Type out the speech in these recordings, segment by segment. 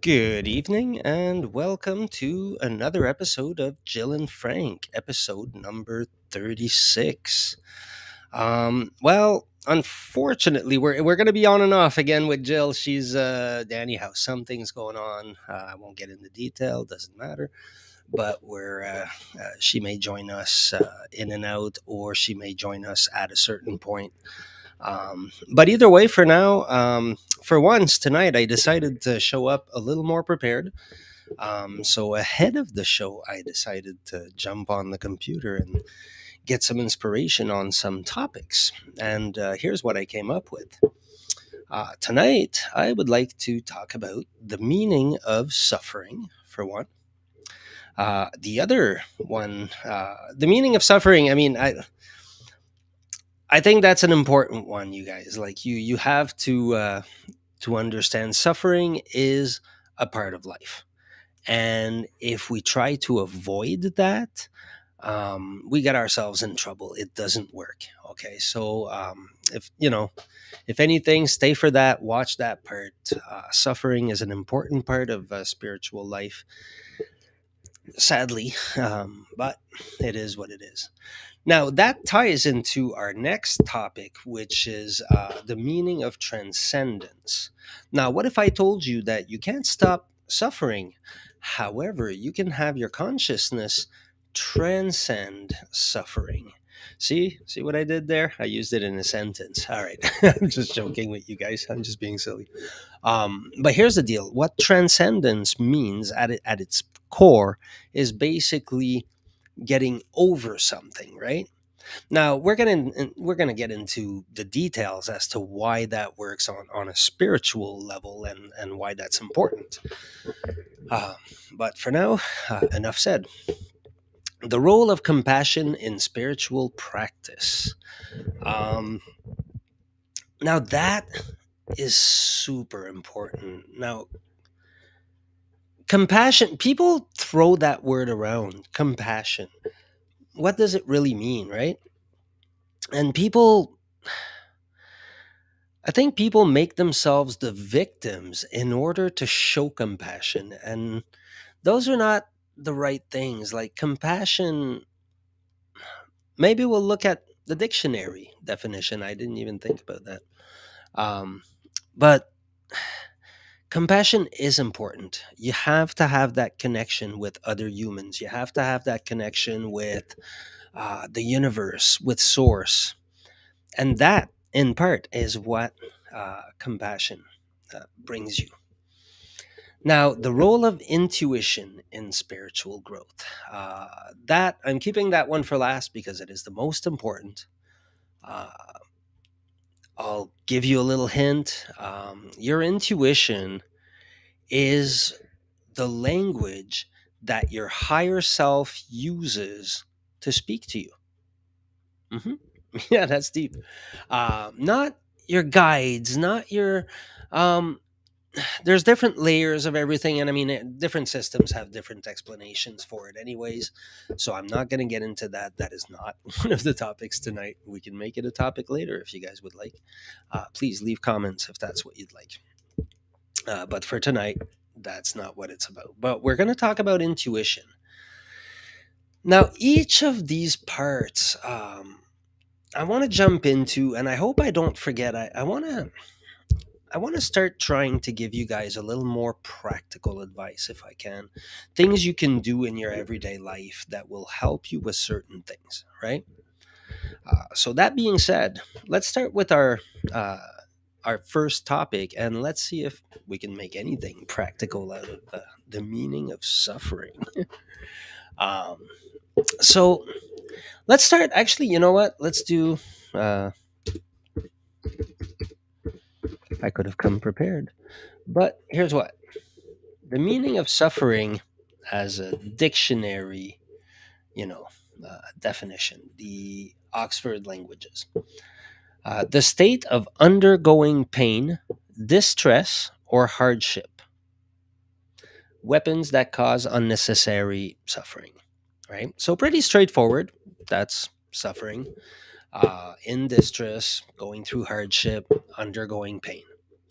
Good evening and welcome to another episode of Jill and Frank, episode number 36. Unfortunately, we're going to be on and off again with Jill. She's Danny House. Something's going on. I won't get into detail, doesn't matter. But she may join us in and out, or she may join us at a certain point. But either way, for now, for once tonight, I decided to show up a little more prepared. So ahead of the show, I decided to jump on the computer and get some inspiration on some topics. And here's what I came up with. Tonight, I would like to talk about the meaning of suffering, for one. The other one, the meaning of suffering. I think that's an important one, you guys. Like you have to understand suffering is a part of life. And if we try to avoid that, we get ourselves in trouble. It doesn't work. Okay. So, if anything, stay for that, watch that part. Suffering is an important part of spiritual life, sadly, but it is what it is. Now, that ties into our next topic, which is the meaning of transcendence. Now, what if I told you that you can't stop suffering? However, you can have your consciousness transcend suffering. See what I did there? I used it in a sentence. All right. I'm just joking with you guys. I'm just being silly. But here's the deal. What transcendence means at its core is basically getting over something, right? Now we're gonna get into the details as to why that works on a spiritual level and why that's important. Uh, but for now, enough said. The role of compassion in spiritual practice. Um, Now that is super important. Now, compassion. People throw that word around. Compassion. What does it really mean, right? And people I think people make themselves the victims in order to show compassion. And those are not the right things. Like compassion, maybe we'll look at the dictionary definition. I didn't even think about that. Um, but compassion is important. You have to have that connection with other humans, you have to have that connection with the universe, with Source. And that, in part, is what compassion brings you. Now, the role of intuition in spiritual growth. That I'm keeping that one for last because it is the most important. Uh, I'll give you a little hint. Your intuition is the language that your higher self uses to speak to you. Hmm. Yeah, that's deep. Not your guides, not your um, there's different layers of everything, and different systems have different explanations for it anyways, so I'm not going to get into that. That is not one of the topics tonight. We can make it a topic later if you guys would like. Please leave comments if that's what you'd like, but for tonight, that's not what it's about. But we're going to talk about intuition. Now, each of these parts, I want to jump into, and I hope I don't forget. I want to start trying to give you guys a little more practical advice if I can. Things you can do in your everyday life that will help you with certain things, right? So that being said, let's start with uh, our first topic, and let's see if we can make anything practical out of the meaning of suffering. um, so let's start. Actually, you know what? Let's do. Uh, I could have come prepared, but here's what: the meaning of suffering as a dictionary, definition, the Oxford languages. The state of undergoing pain, distress, or hardship. Weapons that cause unnecessary suffering, right? So, pretty straightforward. That's suffering. In distress, going through hardship, undergoing pain.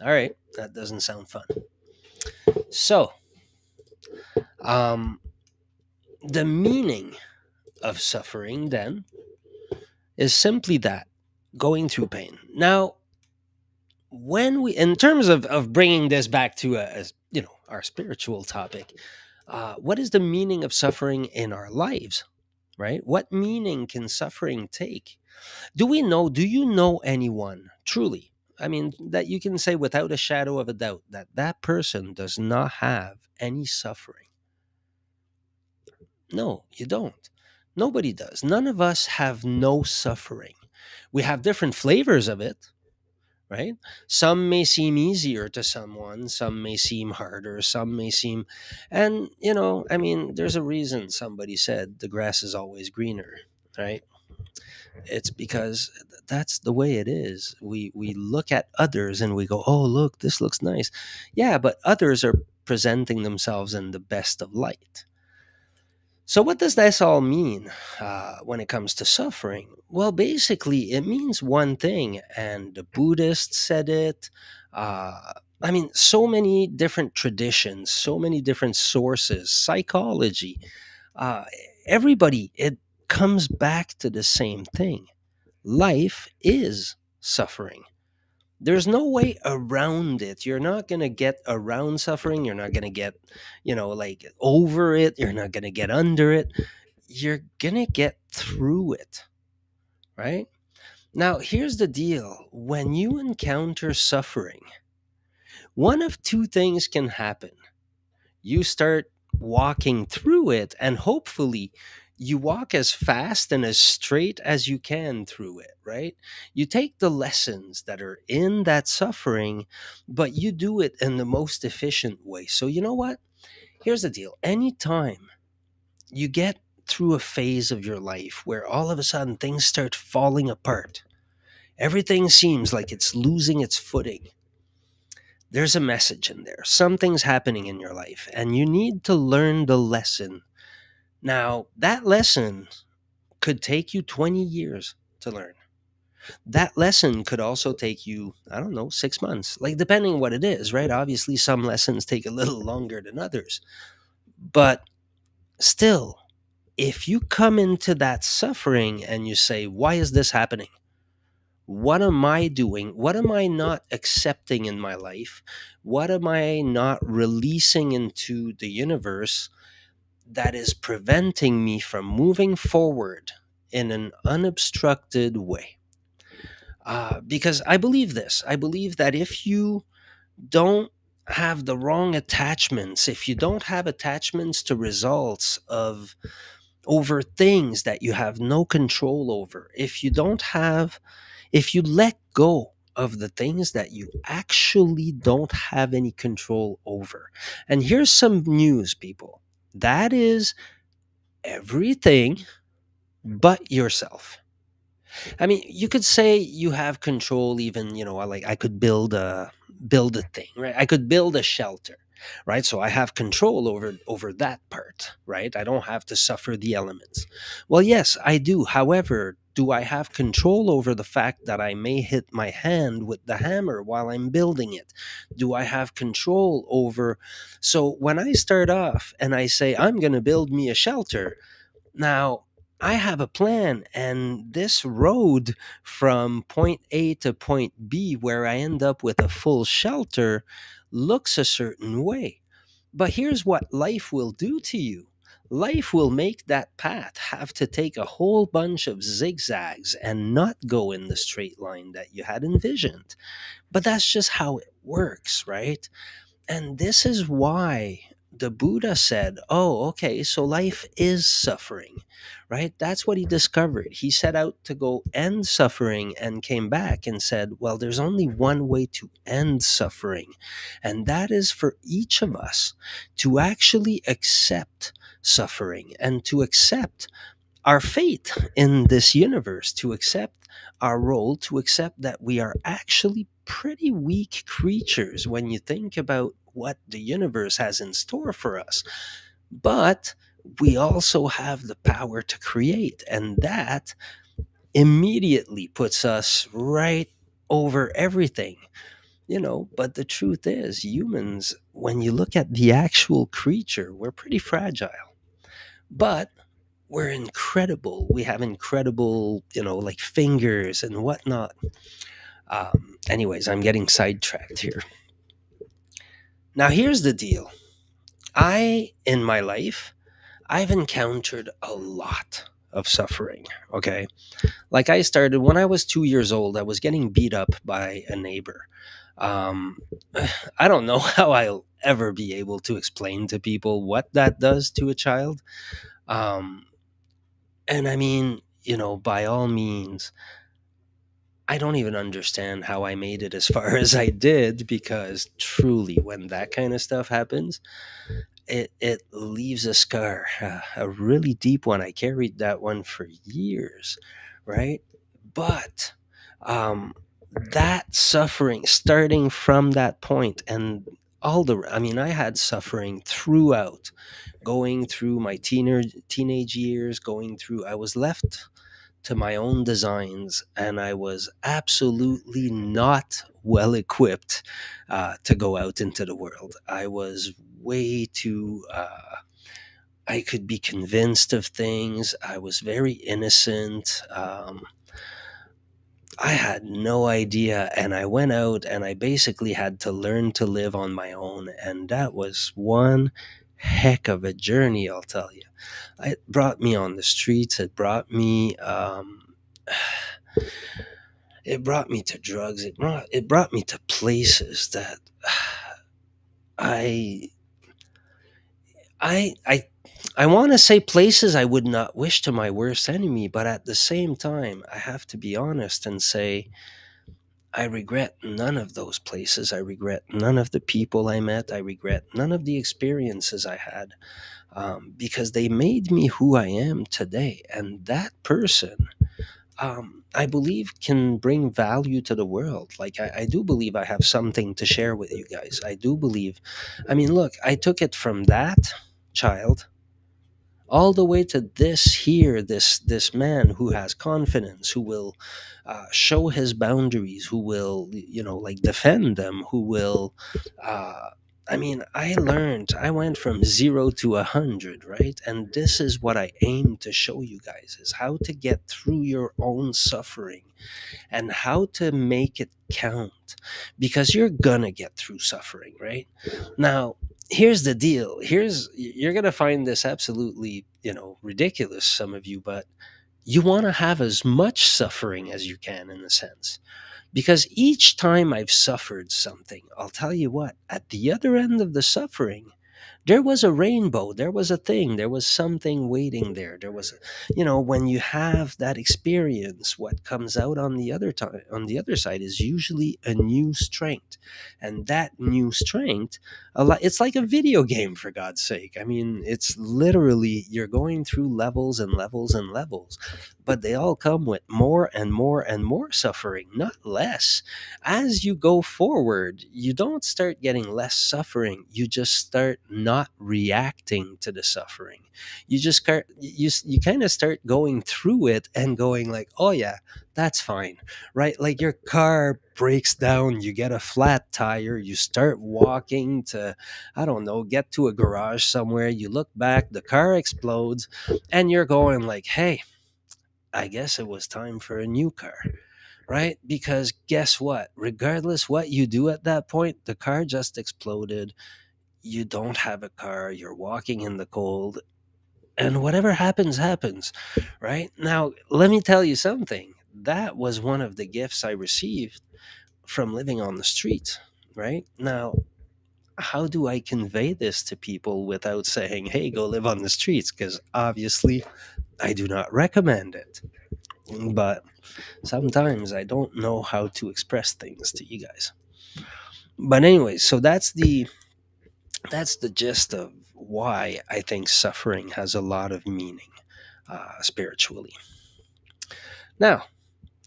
All right, that doesn't sound fun. So, um, the meaning of suffering then is simply that, going through pain. Now, when we, in terms of bringing this back to our spiritual topic, what is the meaning of suffering in our lives, right? What meaning can suffering take? Do you know anyone truly, I mean, that you can say without a shadow of a doubt that that person does not have any suffering? No, you don't. Nobody does. None of us have no suffering. We have different flavors of it, right? Some may seem easier to someone, some may seem harder, some may seem, and I mean, there's a reason somebody said the grass is always greener, right? It's because that's the way it is. We look at others and we go, "Oh, look, this looks nice." Yeah, but others are presenting themselves in the best of light. So, what does this all mean when it comes to suffering? Well, basically, it means one thing, and the Buddhists said it. I mean, so many different traditions, so many different sources, psychology, uh, everybody, it comes back to the same thing. Life is suffering. There's no way around it. You're not going to get around suffering. You're not going to get, like over it. You're not going to get under it. You're going to get through it, right? Now, here's the deal. When you encounter suffering, one of two things can happen. You start walking through it, and hopefully you walk as fast and as straight as you can through it, right? You take the lessons that are in that suffering, but you do it in the most efficient way. So you know what, here's the deal. Anytime you get through a phase of your life where all of a sudden things start falling apart, everything seems like it's losing its footing, there's a message in there. Something's happening in your life, and you need to learn the lesson. Now, that lesson could take you 20 years to learn. That lesson could also take you, I don't know, 6 months, like depending what it is, right? Obviously, some lessons take a little longer than others. But still, if you come into that suffering and you say, why is this happening? What am I doing? What am I not accepting in my life? What am I not releasing into the universe that is preventing me from moving forward in an unobstructed way? Because I believe this. I believe that if you don't have the wrong attachments, if you don't have attachments to results of over things that you have no control over, if you let go of the things that you actually don't have any control over. And here's some news, people. That is everything but yourself. I mean, you could say you have control even, like I could build a thing, right? I could build a shelter, right? So I have control over that part, right? I don't have to suffer the elements. Well, yes, I do. However, do I have control over the fact that I may hit my hand with the hammer while I'm building it? Do I have control over, so when I start off and I say I'm going to build me a shelter, now, I have a plan, and this road from point A to point B, where I end up with a full shelter, looks a certain way. But here's what life will do to you: life will make that path have to take a whole bunch of zigzags and not go in the straight line that you had envisioned. But that's just how it works, right? And this is why the Buddha said, oh, okay, so life is suffering, right? That's what he discovered. He set out to go end suffering and came back and said, well, there's only one way to end suffering. And that is for each of us to actually accept suffering and to accept our fate in this universe, to accept our role, to accept that we are actually pretty weak creatures when you think about what the universe has in store for us. But we also have the power to create, and that immediately puts us right over everything. But the truth is, humans, when you look at the actual creature, we're pretty fragile. But we're incredible. We have incredible, like fingers and whatnot. Anyways, I'm getting sidetracked here. Now, here's the deal. In my life, I've encountered a lot of suffering. Okay. Like I started when I was 2 years old, I was getting beat up by a neighbor. Um, I don't know how I'll ever be able to explain to people what that does to a child. Um, and I mean, by all means, I don't even understand how I made it as far as I did, because truly, when that kind of stuff happens, it leaves a scar, a really deep one. I carried that one for years, right? But um, that suffering, starting from that point, and I mean, I had suffering throughout, going through my teenage years, I was left to my own designs, and I was absolutely not well equipped to go out into the world. I was way too. I could be convinced of things. I was very innocent. I had no idea, and I went out and I basically had to learn to live on my own, and that was one heck of a journey, I'll tell you. It brought me on the streets. It brought me to drugs. It brought me to places that I I I I want to say places I would not wish to my worst enemy, but at the same time, I have to be honest and say I regret none of those places. I regret none of the people I met. I regret none of the experiences I had, because they made me who I am today. And that person, I believe, can bring value to the world. Like, I do believe I have something to share with you guys. I do believe. I mean, look, I took it from that child all the way to this man who has confidence, who will show his boundaries, who will, like, defend them, who will. I mean, I went from 0 to 100, right? And this is what I aim to show you guys, is how to get through your own suffering and how to make it count, because you're gonna get through suffering, right? Now, here's the deal. You're gonna find this absolutely, ridiculous, some of you, but you want to have as much suffering as you can, in a sense, because each time I've suffered something, I'll tell you what, at the other end of the suffering, there was a rainbow, there was a thing, there was something waiting there. There was, when you have that experience, what comes out on the other side is usually a new strength. And that new strength, it's like a video game, for God's sake. I mean, it's literally, you're going through levels and levels and levels, but they all come with more and more and more suffering, not less. As you go forward, you don't start getting less suffering. You just start not reacting to the suffering. You kind of start going through it and going like, oh yeah, that's fine, right? Like, your car breaks down, you get a flat tire, you start walking to, I don't know, get to a garage somewhere. You look back, the car explodes, and you're going like, hey, I guess it was time for a new car, right? Because guess what? Regardless what you do at that point, the car just exploded. You don't have a car. You're walking in the cold, and whatever happens, happens, right? Now, let me tell you something. That was one of the gifts I received from living on the streets, right? Now, how do I convey this to people without saying, hey, go live on the streets? Because obviously, I do not recommend it. But sometimes I don't know how to express things to you guys. But anyway, so that's the gist of why I think suffering has a lot of meaning, spiritually. Now,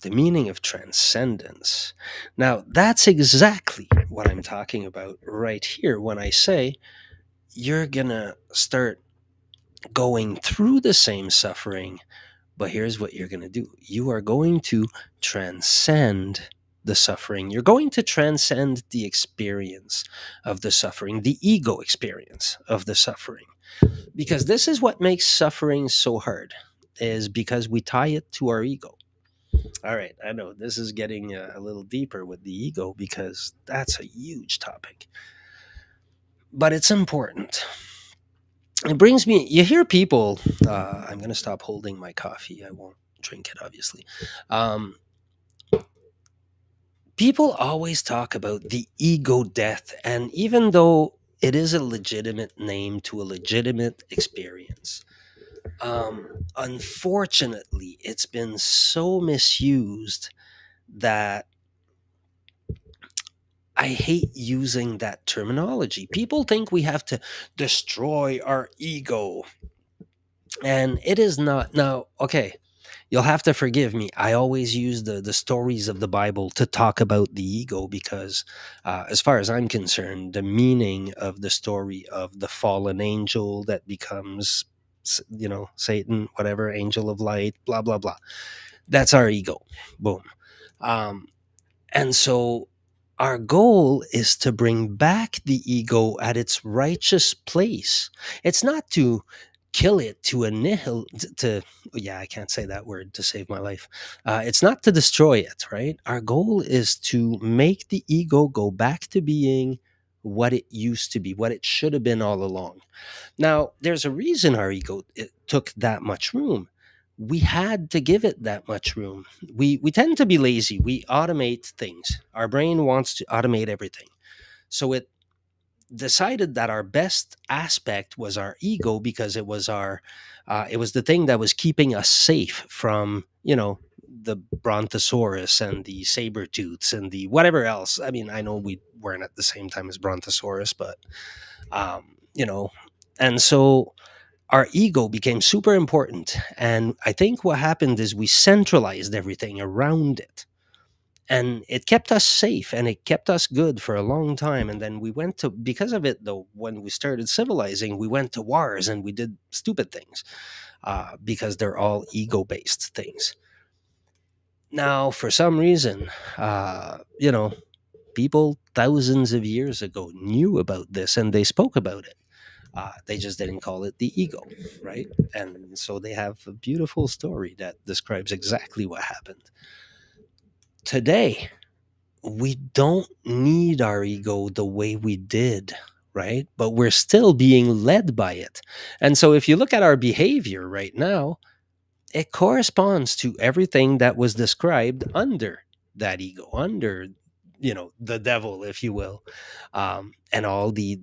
the meaning of transcendence. Now, that's exactly what I'm talking about right here when I say you're gonna start going through the same suffering, but here's what you're gonna do: you are going to transcend the suffering. You're going to transcend the experience of the suffering, the ego experience of the suffering. Because this is what makes suffering so hard, is because we tie it to our ego. All right, I know this is getting a little deeper with the ego because that's a huge topic, but it's important. It brings me, you hear people, I'm going to stop holding my coffee. I won't drink it, obviously. Um, People always talk about the ego death. And even though it is a legitimate name to a legitimate experience, unfortunately, it's been so misused that I hate using that terminology. People think we have to destroy our ego, and it is not. Now, okay, you'll have to forgive me. I always use the stories of the Bible to talk about the ego because, as far as I'm concerned, the meaning of the story of the fallen angel that becomes, Satan, whatever, angel of light, blah, blah, blah. That's our ego. Boom. Um, and so our goal is to bring back the ego at its righteous place. It's not to kill it, to annihilate, yeah, I can't say that word to save my life. It's not to destroy it, right? Our goal is to make the ego go back to being what it used to be, what it should have been all along. Now, there's a reason our ego it took that much room. We had to give it that much room. We tend to be lazy. We automate things. Our brain wants to automate everything. So it decided that our best aspect was our ego because it was the thing that was keeping us safe from, the brontosaurus and the saber tooths and the whatever else. I mean, I know we weren't at the same time as brontosaurus, but um, you know, and so our ego became super important. And I think what happened is we centralized everything around it. And it kept us safe and it kept us good for a long time. And then we went to, because of it, though, when we started civilizing, we went to wars and we did stupid things because they're all ego based things. Now, for some reason, people thousands of years ago knew about this and they spoke about it. They just didn't call it the ego, right? And so they have a beautiful story that describes exactly what happened. Today, we don't need our ego the way we did, right? But we're still being led by it. And so if you look at our behavior right now, it corresponds to everything that was described under that ego, under the devil, if you will, and all the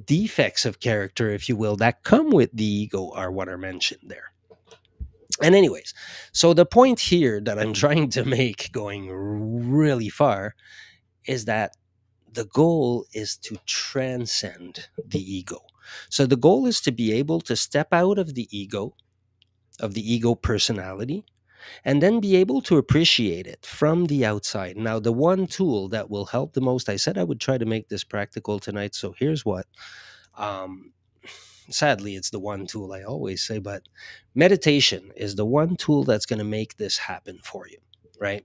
defects of character, if you will, that come with the ego are what are mentioned there. And, anyways, so the point here that I'm trying to make, going really far, is that the goal is to transcend the ego. So the goal is to be able to step out of the ego personality, and then be able to appreciate it from the outside. Now, the one tool that will help the most, I said I would try to make this practical tonight. So here's what. Um, Sadly, it's the one tool I always say, but meditation is the one tool that's going to make this happen for you, right?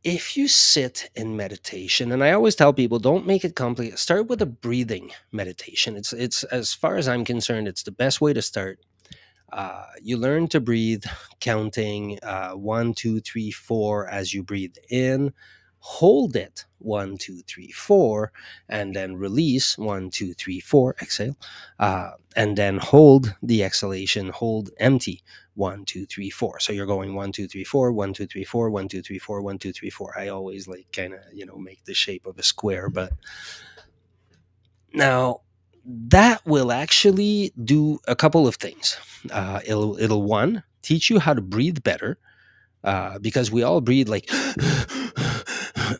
If you sit in meditation, and I always tell people, don't make it complicated. Start with a breathing meditation. It's as far as I'm concerned, it's the best way to start. You learn to breathe, counting 1, 2, 3, 4 as you breathe in. Hold it 1, 2, 3, 4, and then release 1, 2, 3, 4. Exhale, and then hold the exhalation. Hold empty 1, 2, 3, 4. So you're going 1, 2, 3, 4, 1, 2, 3, 4, 1, 2, 3, 4, 1, 2, 3, 4. I always like kind of make the shape of a square, but now that will actually do a couple of things. It'll one teach you how to breathe better because we all breathe like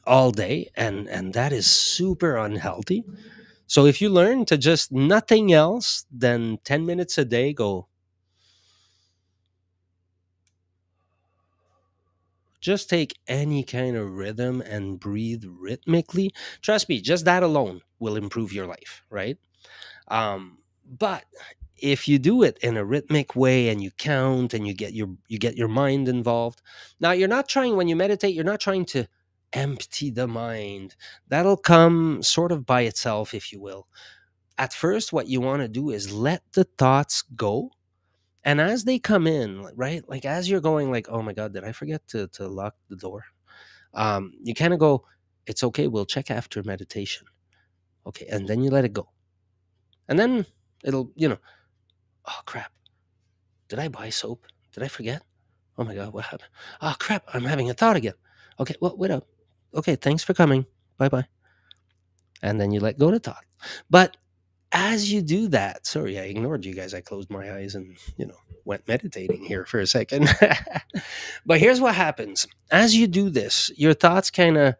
all day, and that is super unhealthy. So if you learn to just nothing else than 10 minutes a day, go just take any kind of rhythm and breathe rhythmically. Trust me, just that alone will improve your life, right? But if you do it in a rhythmic way and you count and you get your mind involved. Now, you're not trying when you meditate, you're not trying to empty the mind. That'll come sort of by itself, if you will. At first, what you want to do is let the thoughts go. And as they come in, right? Like as you're going like, "Oh my god, did I forget to lock the door?" You kind of go, "It's okay, we'll check after meditation." Okay, and then you let it go. And then it'll, "Oh crap, did I buy soap? Did I forget? Oh my god, what happened? Oh crap, I'm having a thought again." Okay, well, wait up. Okay, thanks for coming. Bye-bye. And then you let go of the thought. But as you do that, sorry, I ignored you guys. I closed my eyes and, went meditating here for a second. But here's what happens. As you do this, your thoughts kind of,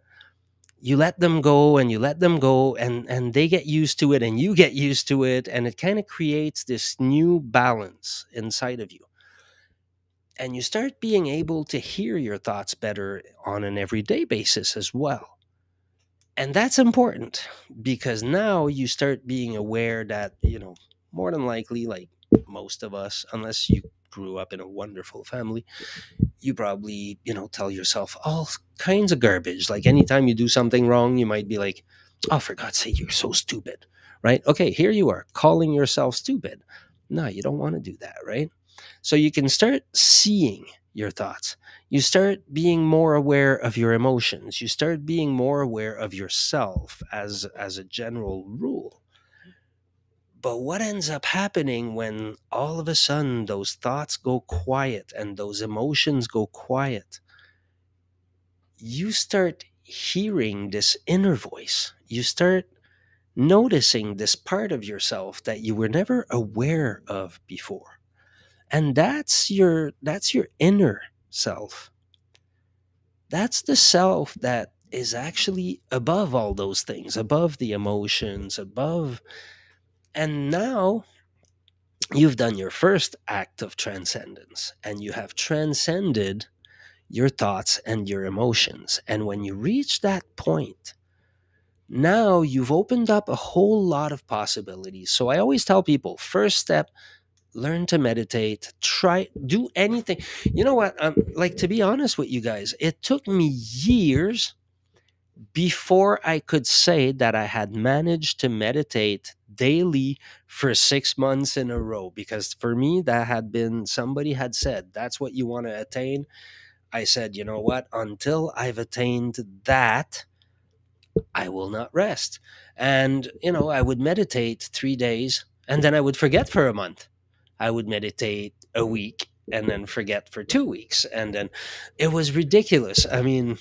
you let them go and you let them go, and they get used to it and you get used to it, and it kind of creates this new balance inside of you. And you start being able to hear your thoughts better on an everyday basis as well. And that's important because now you start being aware that, more than likely, like most of us, unless you grew up in a wonderful family, you probably, tell yourself all kinds of garbage. Like anytime you do something wrong, you might be like, "Oh, for God's sake, you're so stupid." Right? Okay, here you are calling yourself stupid. No, you don't want to do that, right? So you can start seeing your thoughts. You start being more aware of your emotions. You start being more aware of yourself as a general rule. But what ends up happening when all of a sudden those thoughts go quiet and those emotions go quiet? You start hearing this inner voice. You start noticing this part of yourself that you were never aware of before. And that's your inner self. That's the self that is actually above all those things, above the emotions, above. And now you've done your first act of transcendence and you have transcended your thoughts and your emotions. And when you reach that point, now you've opened up a whole lot of possibilities. So I always tell people, first step, learn to meditate, try, do anything. You know what? Like, to be honest with you guys, it took me years before I could say that I had managed to meditate daily for 6 months in a row. Because for me, that had been, somebody had said, that's what you want to attain. I said, you know what? Until I've attained that, I will not rest. And, I would meditate 3 days and then I would forget for a month. I would meditate a week and then forget for 2 weeks. And then it was ridiculous. I mean,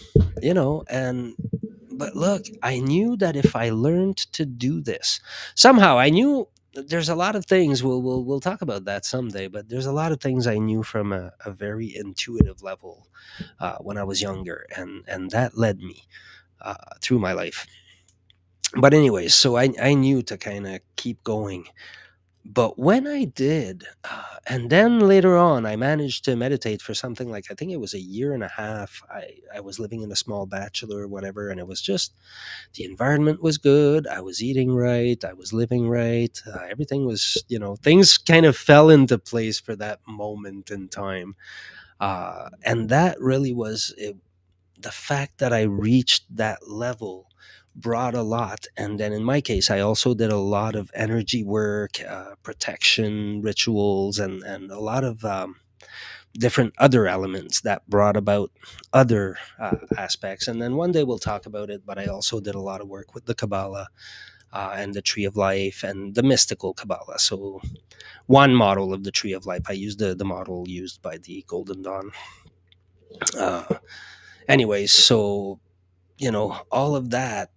but look, I knew that if I learned to do this, somehow I knew there's a lot of things, we'll talk about that someday, but there's a lot of things I knew from a very intuitive level when I was younger. And that led me through my life. But anyways, so I knew to kind of keep going. But when I did, and then later on, I managed to meditate for something like, I think it was a year and a half. I was living in a small bachelor or whatever, and it was just, the environment was good. I was eating right. I was living right. Everything was, things kind of fell into place for that moment in time. And that really was it, the fact that I reached that level brought a lot. And then in my case, I also did a lot of energy work, protection rituals, and a lot of different other elements that brought about other aspects. And then one day we'll talk about it, but I also did a lot of work with the Kabbalah and the Tree of Life and the mystical Kabbalah. So one model of the Tree of Life, I used the model used by the Golden Dawn. Uh, Anyways, so all of that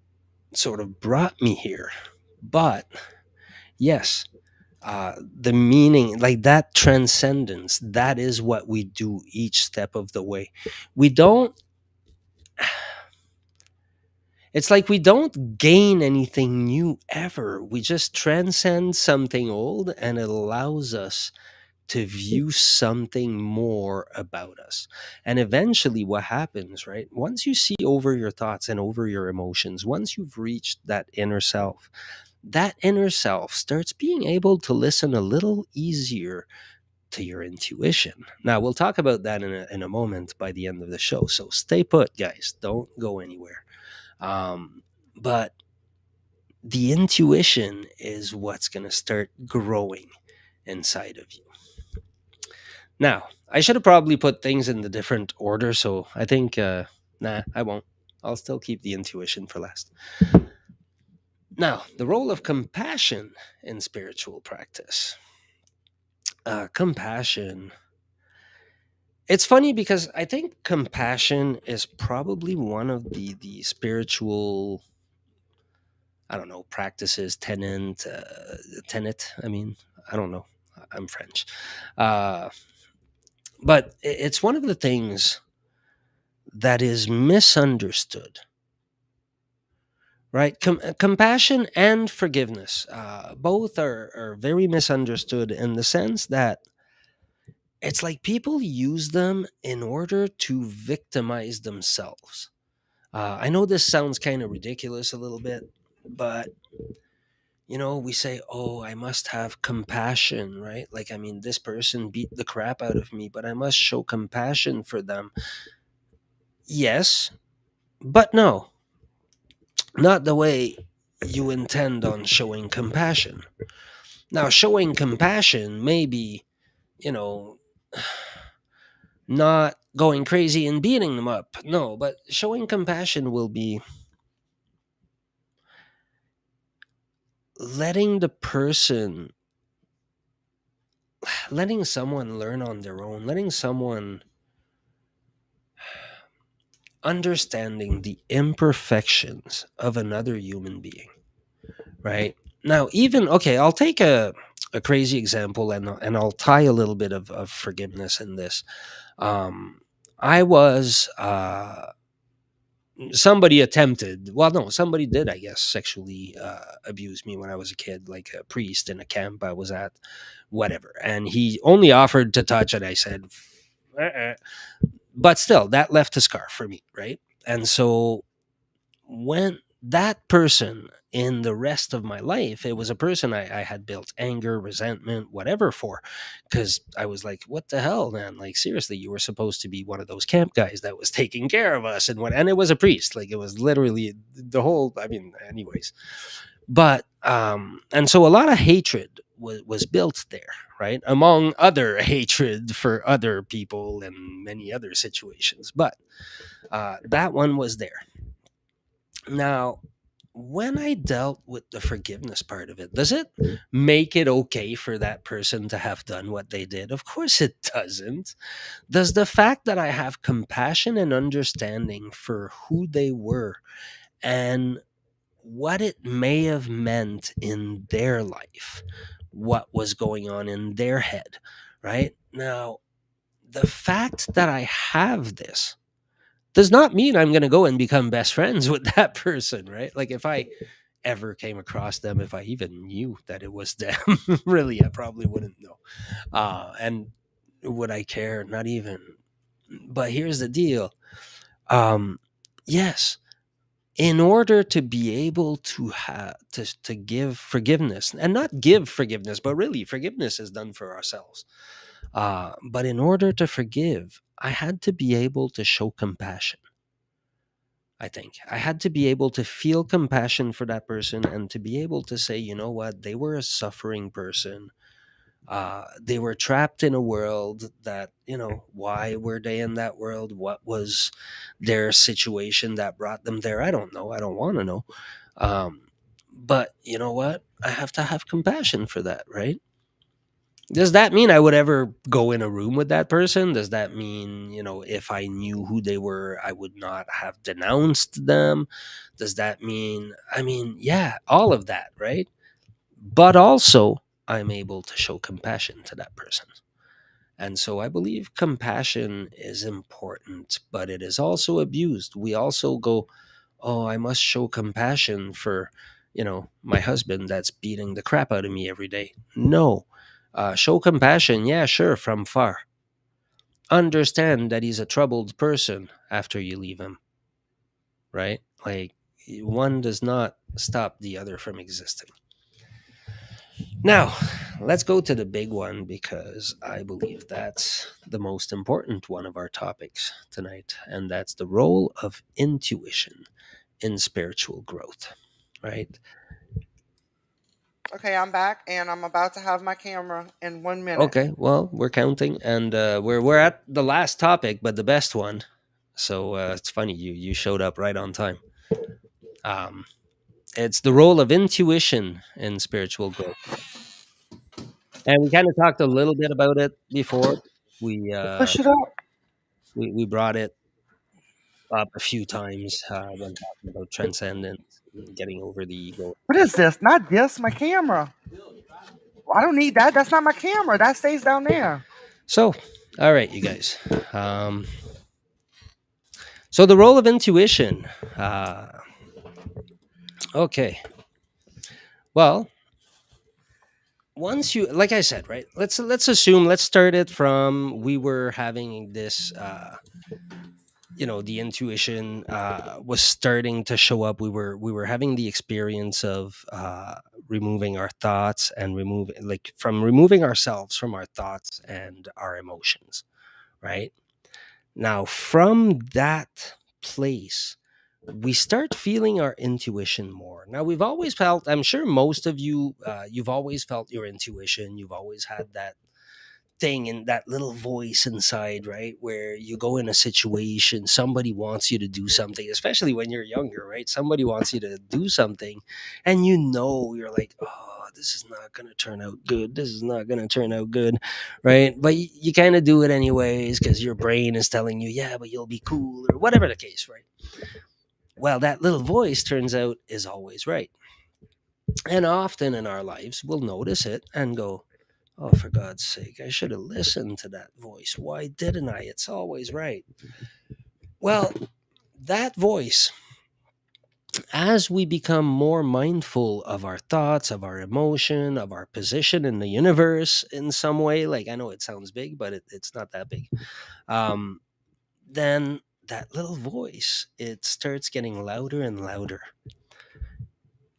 sort of brought me here. But yes, the meaning, like that transcendence, that is what we do each step of the way. We don't, it's like we don't gain anything new ever. We just transcend something old and it allows us to view something more about us. And eventually, what happens, right? Once you see over your thoughts and over your emotions, once you've reached that inner self, that inner self starts being able to listen a little easier to your intuition. Now, we'll talk about that in a moment by the end of the show. So stay put, guys. Don't go anywhere. But the intuition is what's going to start growing inside of you. Now, I should have probably put things in the different order. So I think, nah, I won't. I'll still keep the intuition for last. Now, the role of compassion in spiritual practice. Compassion. It's funny because I think compassion is probably one of the spiritual, I don't know, practices, tenet. I mean, I don't know. I'm French, uh, but it's one of the things that is misunderstood, right? Compassion and forgiveness, both are very misunderstood in the sense that it's like people use them in order to victimize themselves. I know this sounds kind of ridiculous a little bit, but we say, "Oh, I must have compassion," right? Like, I mean, this person beat the crap out of me, but I must show compassion for them. Yes, but no, not the way you intend on showing compassion. Now, showing compassion may be, you know, not going crazy and beating them up. No, but showing compassion will be letting the person, letting someone learn on their own, letting someone understanding the imperfections of another human being, right? Now, even, okay, I'll take a crazy example, and I'll tie a little bit of forgiveness in this. Um, I was, somebody attempted, well, no, somebody did, I guess, sexually abuse me when I was a kid, like a priest in a camp I was at, whatever. And he only offered to touch, and I said, "Uh-uh." But still, that left a scar for me, right? And so when that person in the rest of my life, it was a person I had built anger, resentment, whatever for, because I was like, what the hell, man? Like, seriously, you were supposed to be one of those camp guys that was taking care of us. And it was a priest. Like, it was literally the whole, I mean, anyways. But, and so a lot of hatred was built there, right? Among other hatred for other people and many other situations. But that one was there. Now, when I dealt with the forgiveness part of it, does it make it okay for that person to have done what they did? Of course it doesn't. Does the fact that I have compassion and understanding for who they were and what it may have meant in their life, what was going on in their head, right? Now, the fact that I have this does not mean I'm going to go and become best friends with that person, right? Like, if I ever came across them, if I even knew that it was them, really, I probably wouldn't know. And would I care? Not even. But here's the deal. Um, yes, in order to be able to have to give forgiveness, and not give forgiveness, but really forgiveness is done for ourselves. But in order to forgive, I had to be able to show compassion. I think I had to be able to feel compassion for that person and to be able to say, you know what, they were a suffering person. They were trapped in a world that, why were they in that world? What was their situation that brought them there? I don't know. I don't want to know. Um, but you know what? I have to have compassion for that, right? Does that mean I would ever go in a room with that person? Does that mean, if I knew who they were, I would not have denounced them? Does that mean, I mean, yeah, all of that, right? But also, I'm able to show compassion to that person. And so I believe compassion is important, but it is also abused. We also go, oh, I must show compassion for, my husband that's beating the crap out of me every day. No. Show compassion, yeah, sure, from far. Understand that he's a troubled person after you leave him, right? Like, one does not stop the other from existing. Now, let's go to the big one because I believe that's the most important one of our topics tonight, and that's the role of intuition in spiritual growth, right? Okay, I'm back and I'm about to have my camera in 1 minute. Okay, well, we're counting, and we're at the last topic, but the best one. So it's funny you showed up right on time. Um, it's the role of intuition in spiritual growth, and we kind of talked a little bit about it before. We uh, Push it up. we brought it up a few times when talking about transcendence, and getting over the ego. What is this? Not this, my camera. I don't need that. That's not my camera. That stays down there. So, all right, you guys. Um, so the role of intuition. Okay. Well, once you, like I said, right? Let's assume. Let's start it from we were having this. The intuition was starting to show up. We were having the experience of removing our thoughts and removing ourselves from our thoughts and our emotions, right? Now, from that place, we start feeling our intuition more. Now, we've always felt, I'm sure most of you, you've always felt your intuition. You've always had that thing in that little voice inside, right? Where you go in a situation, somebody wants you to do something, especially when you're younger, right? Somebody wants you to do something, and you're like, oh, this is not going to turn out good. This is not going to turn out good, right? But you kind of do it anyways because your brain is telling you, yeah, but you'll be cool or whatever the case, right? Well, that little voice turns out is always right. And often in our lives, we'll notice it and go, oh, for God's sake, I should have listened to that voice. Why didn't I? It's always right. Well, that voice, as we become more mindful of our thoughts, of our emotion, of our position in the universe in some way, like I know it sounds big, but it's not that big, um, then that little voice, it starts getting louder and louder.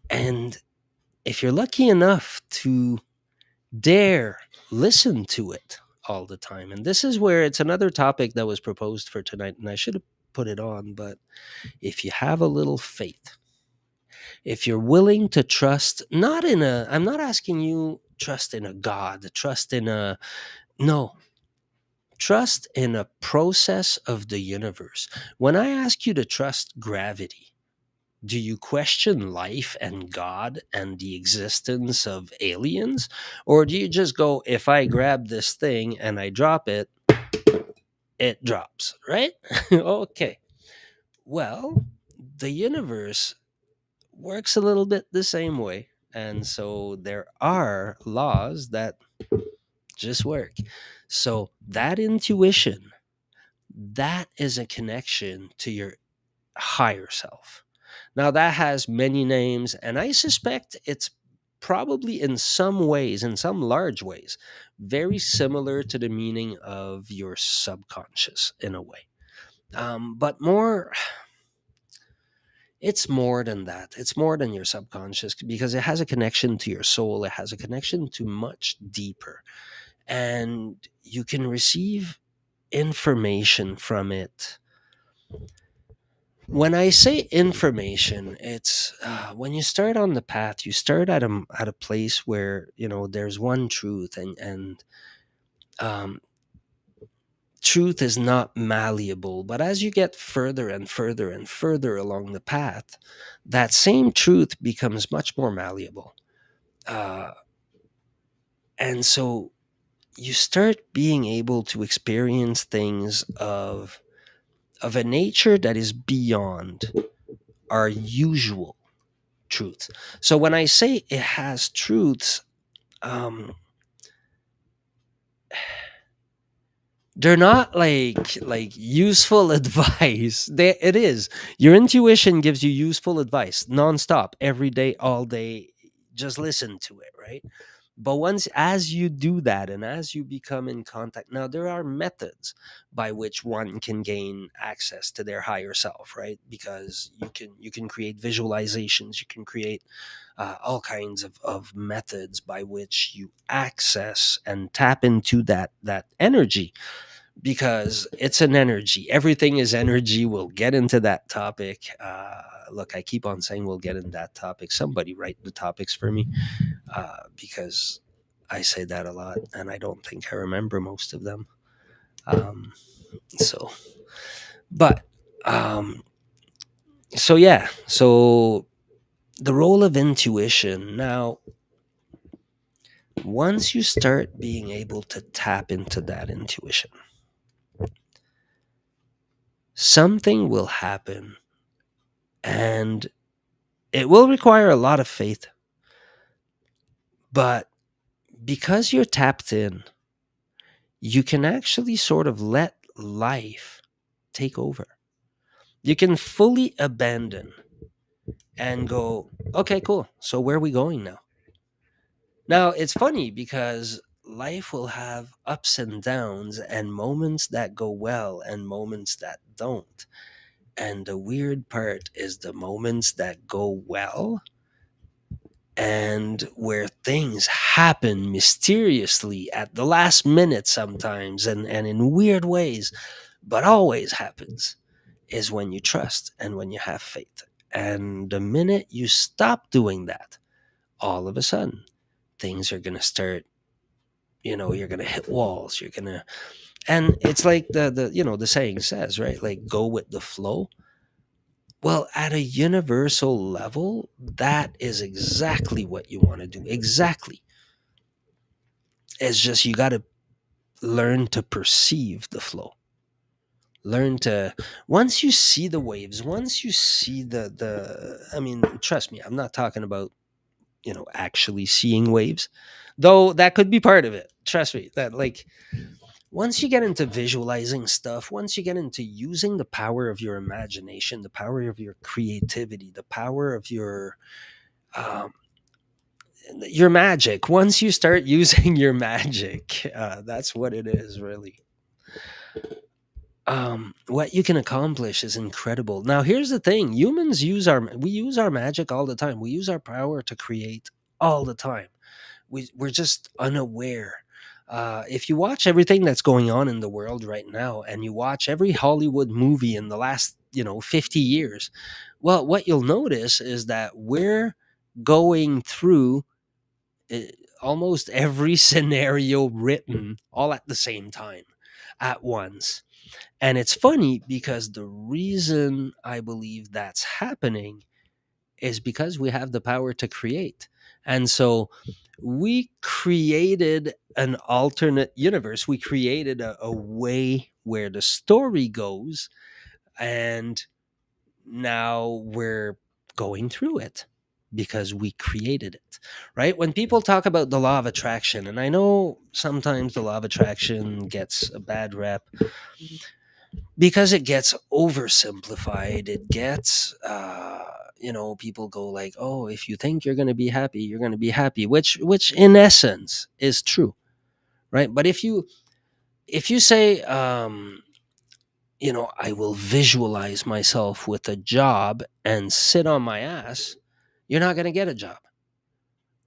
And if you're lucky enough to dare listen to it all the time. And this is where it's another topic that was proposed for tonight, and I should have put it on. But if you have a little faith, if you're willing to trust, I'm not asking you trust in a God, trust in a, no, trust in a process of the universe. When I ask you to trust gravity, do you question life and God and the existence of aliens? Or do you just go, if I grab this thing and I drop it, it drops, right? Okay. Well, the universe works a little bit the same way. And so there are laws that just work. So that intuition, that is a connection to your higher self. Now, that has many names, and I suspect it's probably in some ways, in some large ways, very similar to the meaning of your subconscious in a way. But it's more than that. It's more than your subconscious because it has a connection to your soul, it has a connection to much deeper, and you can receive information from it. When I say information, it's when you start on the path, you start at a place where there's one truth, and um, truth is not malleable. But as you get further and further and further along the path, that same truth becomes much more malleable, uh, and so you start being able to experience things of a nature that is beyond our usual truth. So when I say it has truths, um, they're not like useful advice. It is your intuition gives you useful advice nonstop, every day, all day. Just listen to it, right? But once as you do that and as you become in contact, now there are methods by which one can gain access to their higher self, right? Because you can create visualizations, you can create all kinds of methods by which you access and tap into that energy, because it's an energy. Everything is energy. We'll get into that topic. Look, I keep on saying we'll get into that topic. Somebody write the topics for me, because I say that a lot and I don't think I remember most of them. So, but, um, so yeah, so the role of intuition. Now, once you start being able to tap into that intuition, something will happen, and it will require a lot of faith. But because you're tapped in, you can actually sort of let life take over. You can fully abandon and go, okay, cool. So where are we going now? Now, it's funny because life will have ups and downs and moments that go well and moments that don't. And the weird part is the moments that go well and where things happen mysteriously at the last minute sometimes, and in weird ways, but always happens, is when you trust and when you have faith. And the minute you stop doing that, all of a sudden things are going to start, you're going to hit walls, you're going to, and it's like the saying says, right? Like, go with the flow. Well, at a universal level, that is exactly what you want to do. Exactly. It's just you got to learn to perceive the flow. Learn to, once you see the waves, once you see the I mean, trust me, I'm not talking about, actually seeing waves, though that could be part of it. Trust me, that, like, once you get into visualizing stuff, once you get into using the power of your imagination, the power of your creativity, the power of um, your magic, once you start using your magic, that's what it is, really. What you can accomplish is incredible. Now, here's the thing: humans use our magic all the time. We use our power to create all the time. We're just unaware. If you watch everything that's going on in the world right now, and you watch every Hollywood movie in the last 50 years, well, what you'll notice is that we're going through uh, almost every scenario written all at the same time, at once. And it's funny because the reason I believe that's happening is because we have the power to create. And so we created an alternate universe. We created a way where the story goes. And now we're going through it because we created it, right? When people talk about the law of attraction, and I know sometimes the law of attraction gets a bad rep because it gets oversimplified. It gets people go like, oh, if you think you're going to be happy, you're going to be happy, which in essence is true, right? But if you say, I will visualize myself with a job and sit on my ass, you're not going to get a job,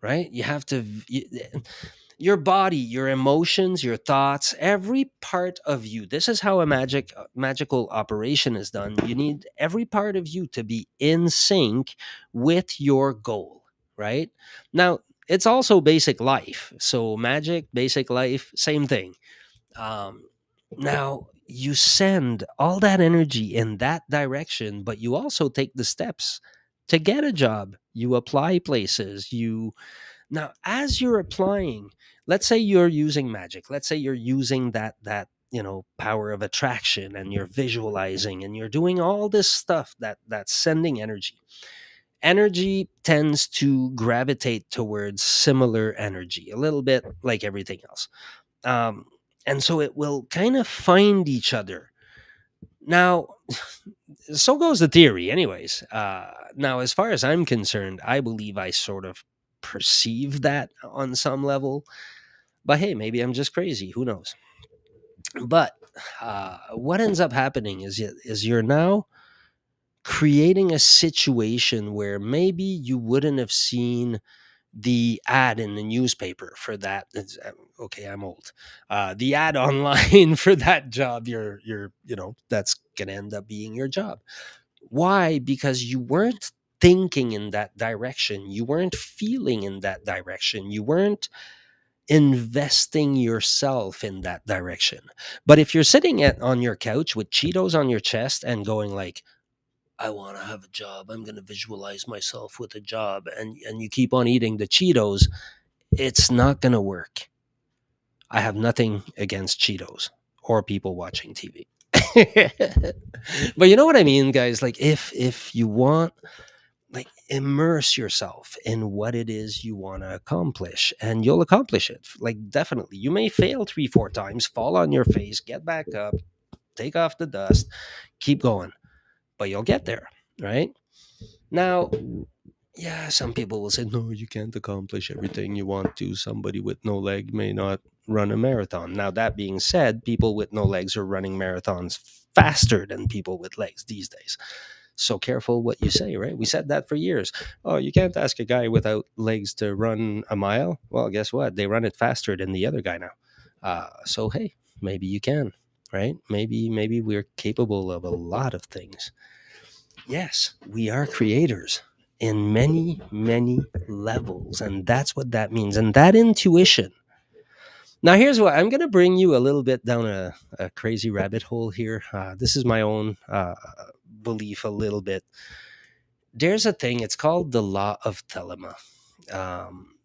right? You have to your body, your emotions, your thoughts, every part of you. This is how a magical operation is done. You need every part of you to be in sync with your goal, right? Now, it's also basic life. So magic, basic life, same thing. Um, Now you send all that energy in that direction, but you also take the steps to get a job. You apply places. You Now, as you're applying, let's say you're using magic. Let's say you're using that power of attraction, and you're visualizing and you're doing all this stuff that's sending energy. Energy tends to gravitate towards similar energy, a little bit like everything else. Um, and so it will kind of find each other. Now, so goes the theory, anyways. Now, as far as I'm concerned, I believe I sort of perceive that on some level. But hey, maybe I'm just crazy. Who knows? But what ends up happening is you're now creating a situation where maybe you wouldn't have seen the ad in the newspaper for that. Okay, I'm old. The ad online for that job, that's gonna end up being your job. Why? Because you weren't thinking in that direction. You weren't feeling in that direction. You weren't investing yourself in that direction. But if you're sitting on your couch with Cheetos on your chest and going like, I want to have a job. I'm going to visualize myself with a job, and you keep on eating the Cheetos, it's not going to work. I have nothing against Cheetos or people watching TV. But you know what I mean, guys? Like if you want, like, immerse yourself in what it is you want to accomplish, and you'll accomplish it. Like, definitely. You may fail 3 4 times, fall on your face, get back up, take off the dust, keep going, but you'll get there, right? Now, yeah, some people will say, no, you can't accomplish everything you want to. Somebody with no leg may not run a marathon. Now, that being said, people with no legs are running marathons faster than people with legs these days. So careful what you say, right? We said that for years. Oh, you can't ask a guy without legs to run a mile. Well, guess what? They run it faster than the other guy now. So hey, maybe you can, right? Maybe we're capable of a lot of things. Yes, we are creators in many, many levels. And that's what that means. And that intuition. Now, here's what I'm going to bring you a little bit down a crazy rabbit hole here. This is my own belief a little bit. There's a thing, it's called the law of Thelema.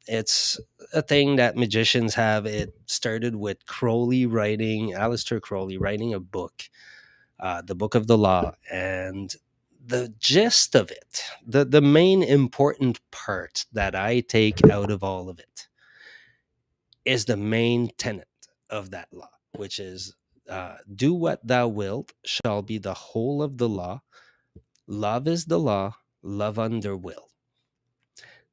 It's a thing that magicians have. It started with Aleister Crowley writing a book, the Book of the Law. And the gist of it, the main important part that I take out of all of it, is the main tenet of that law, which is do what thou wilt shall be the whole of the law. Love is the law, love under will.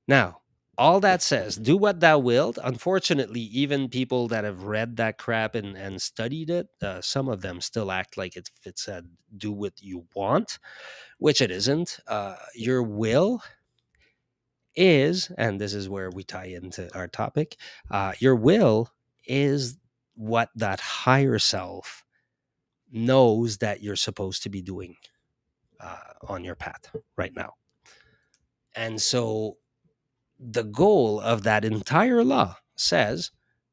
Now, all that says, do what thou wilt. Unfortunately, even people that have read that crap and studied it, some of them still act like it said, do what you want, which it isn't. Your will is, and this is where we tie into our topic, your will is what that higher self knows that you're supposed to be doing on your path right now. And so the goal of that entire law says,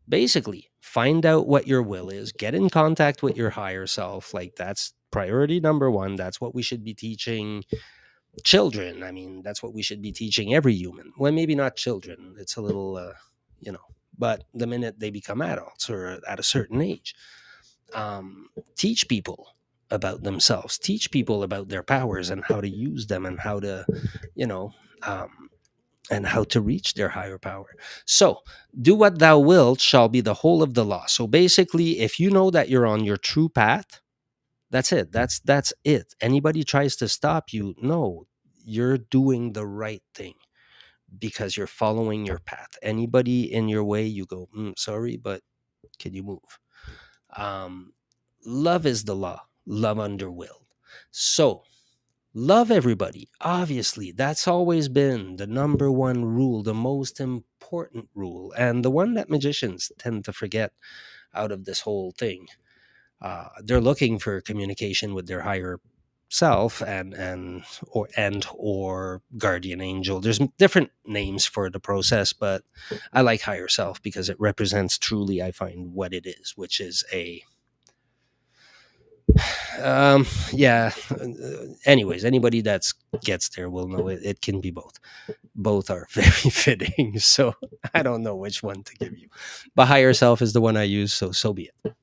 basically, find out what your will is, get in contact with your higher self. Like, that's priority number one. That's what we should be teaching children. I mean, that's what we should be teaching every human. Well, maybe not children. It's a little, but the minute they become adults or at a certain age, teach people about themselves, teach people about their powers and how to use them and how to, you know, um, and how to reach their higher power. So, do what thou wilt shall be the whole of the law. So basically, if you know that you're on your true path, that's it. That's it. Anybody tries to stop you, no, you're doing the right thing because you're following your path. Anybody in your way, you go, sorry, but can you move? Um, Love is the law, love under will. So, love everybody. Obviously, that's always been the number one rule, the most important rule, and the one that magicians tend to forget out of this whole thing. They're looking for communication with their higher self and or guardian angel. There's different names for the process, but I like higher self because it represents truly, I find, what it is, which is a yeah. Anyways, anybody that gets there will know it can be both are very fitting, so I don't know which one to give you, but higher self is the one I use, so be it.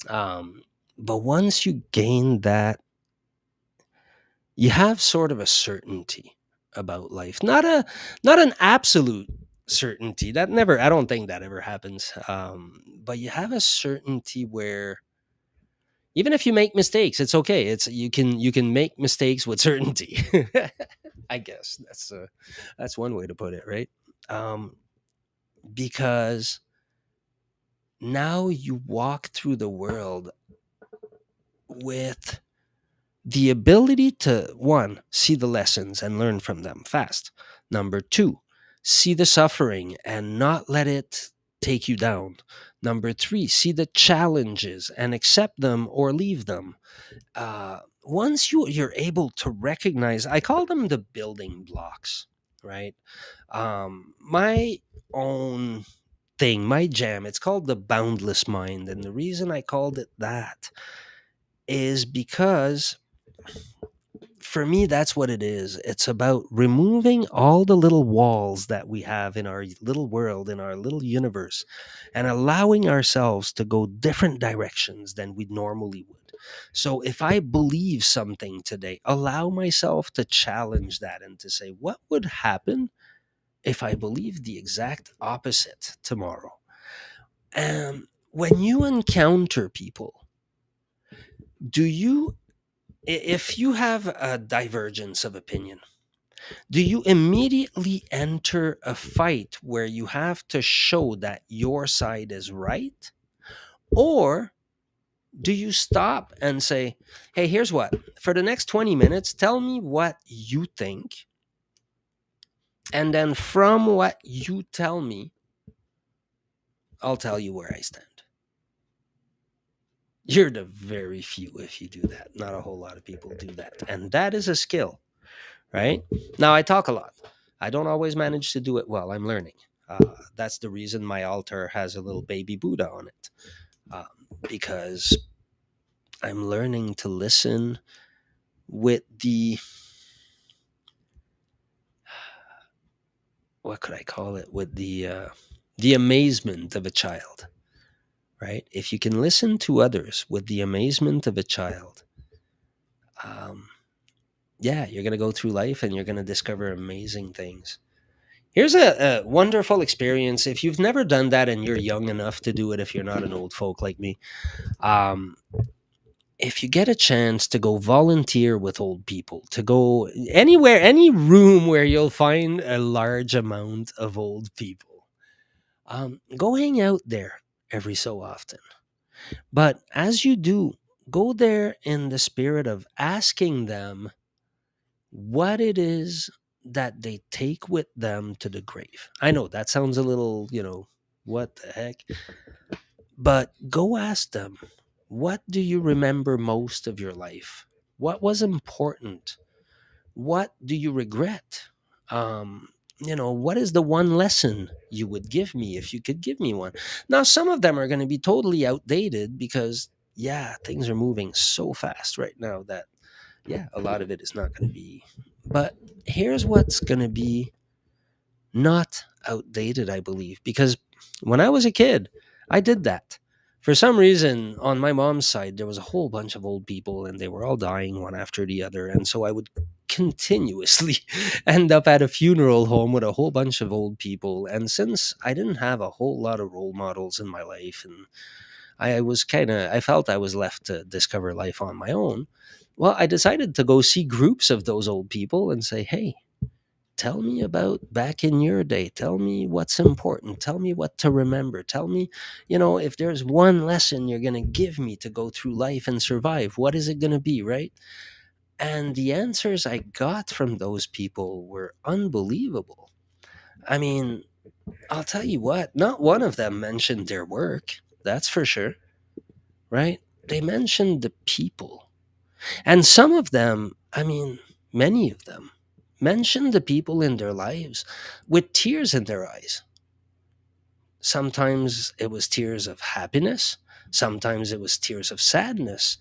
But once you gain that, you have sort of a certainty about life, not an absolute certainty. That never, I don't think that ever happens. But you have a certainty where even if you make mistakes, it's okay. It's you can make mistakes with certainty. I guess that's one way to put it, right? um, because now you walk through the world with the ability to, one, see the lessons and learn from them fast. Number two, see the suffering and not let it take you down. Number three, see the challenges and accept them or leave them. Once you're able to recognize, I call them the building blocks, right? My own thing, my jam, it's called the boundless mind. And the reason I called it that is because for me, that's what it is. It's about removing all the little walls that we have in our little world, in our little universe, and allowing ourselves to go different directions than we normally would. So, if I believe something today, allow myself to challenge that and to say, what would happen if I believed the exact opposite tomorrow? When you encounter people, do you, if you have a divergence of opinion, do you immediately enter a fight where you have to show that your side is right? Or do you stop and say, hey, here's what, for the next 20 minutes, tell me what you think. And then from what you tell me, I'll tell you where I stand. You're the very few if you do that. Not a whole lot of people do that. And that is a skill, right? Now, I talk a lot. I don't always manage to do it well. I'm learning. That's the reason my altar has a little baby Buddha on it, um, because I'm learning to listen with the, what could I call it? With the amazement of a child, right? If you can listen to others with the amazement of a child, um, yeah, you're going to go through life and you're going to discover amazing things. Here's a wonderful experience. If you've never done that and you're young enough to do it, if you're not an old folk like me, um, if you get a chance to go volunteer with old people, to go anywhere, any room where you'll find a large amount of old people, go hang out there every so often. But as you do, go there in the spirit of asking them what it is that they take with them to the grave. I know that sounds a little, what the heck? But go ask them, what do you remember most of your life? What was important? What do you regret? Um, what is the one lesson you would give me if you could give me one? Now, some of them are going to be totally outdated because, yeah, things are moving so fast right now that, yeah, a lot of it is not going to be. But here's what's going to be not outdated, I believe, because when I was a kid, I did that. For some reason, on my mom's side, there was a whole bunch of old people and they were all dying one after the other. And so I would continuously end up at a funeral home with a whole bunch of old people. And since I didn't have a whole lot of role models in my life, and I felt I was left to discover life on my own, well, I decided to go see groups of those old people and say, hey, tell me about back in your day. Tell me what's important. Tell me what to remember. Tell me, if there's one lesson you're going to give me to go through life and survive, what is it going to be, right? And the answers I got from those people were unbelievable. I mean, I'll tell you what, not one of them mentioned their work. That's for sure, right? They mentioned the people. And some of them, I mean, many of them, mentioned the people in their lives with tears in their eyes. Sometimes it was tears of happiness, sometimes it was tears of sadness,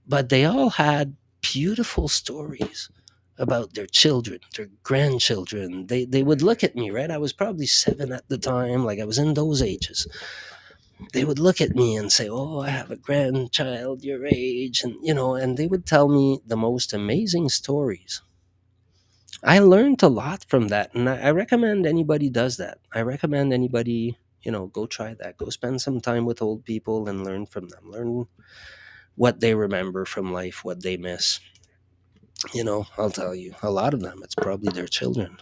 but they all had beautiful stories about their children, their grandchildren. They would look at me, right? I was probably 7 at the time, like I was in those ages. They would look at me and say, oh, I have a grandchild your age, and they would tell me the most amazing stories. I learned a lot from that, and I recommend anybody does that. I recommend anybody, go try that. Go spend some time with old people and learn from them. Learn what they remember from life, what they miss. I'll tell you, a lot of them, it's probably their children.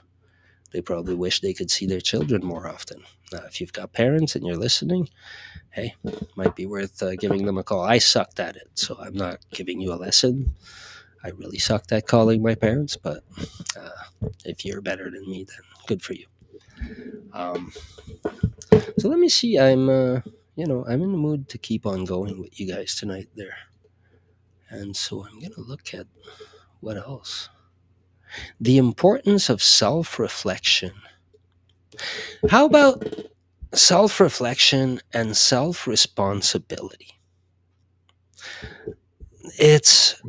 They probably wish they could see their children more often. If you've got parents and you're listening, hey, might be worth giving them a call. I sucked at it, so I'm not giving you a lesson. I really sucked at calling my parents, but if you're better than me, then good for you. Um, so let me see. I'm in the mood to keep on going with you guys tonight there, and so I'm gonna look at what else. The importance of self-reflection. How about self-reflection and self-responsibility? It's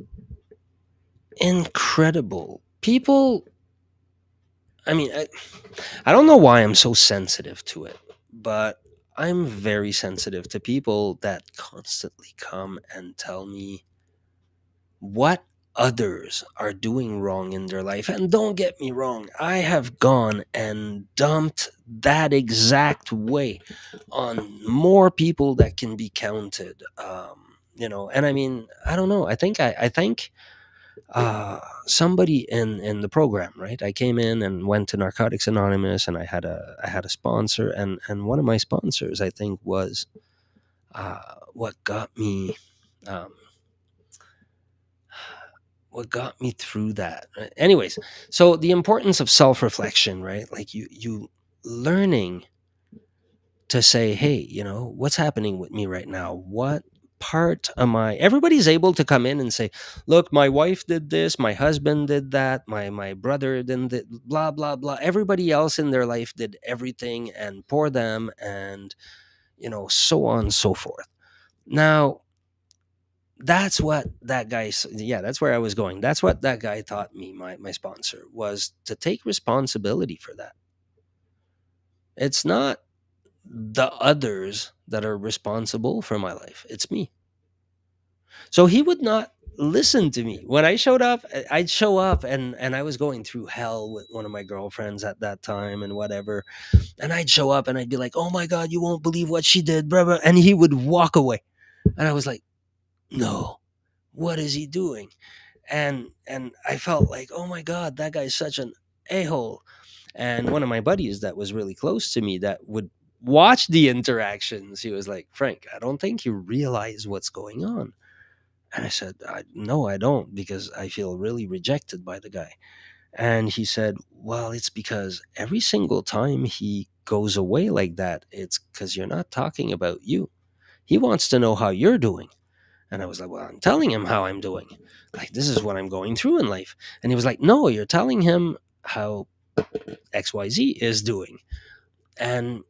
incredible. People, I mean, I don't know why I'm so sensitive to it, but I'm very sensitive to people that constantly come and tell me what others are doing wrong in their life. And don't get me wrong, I have gone and dumped that exact way on more people that can be counted. And I mean, I don't know. I think somebody in the program, right? I came in and went to Narcotics Anonymous, and I had a sponsor, and one of my sponsors, I think, was what got me. Um, what got me through that, right? Anyways, so the importance of self-reflection, right? Like you learning to say, hey, what's happening with me right now? What part am I? Everybody's able to come in and say, look, my wife did this, my husband did that, my brother did blah blah blah. Everybody else in their life did everything, and pour them, and so on and so forth. Now, that's what that yeah, that's where I was going. That's what that guy taught me. My sponsor was to take responsibility for that. It's not the others that are responsible for my life, it's me. So he would not listen to me when I showed up. I'd show up, and I was going through hell with one of my girlfriends at that time and whatever, and I'd show up and I'd be like, oh my god, you won't believe what she did, blah, blah, and he would walk away, and I was like, no, what is he doing? And I felt like, oh my god, that guy's such an a-hole. And one of my buddies that was really close to me that would watch the interactions, he was like, Frank, I don't think you realize what's going on. And I said, no, I don't, because I feel really rejected by the guy. And he said, well, it's because every single time he goes away like that, it's because you're not talking about you. He wants to know how you're doing. And I was like, well, I'm telling him how I'm doing. Like, this is what I'm going through in life. And he was like, no, you're telling him how XYZ is doing. And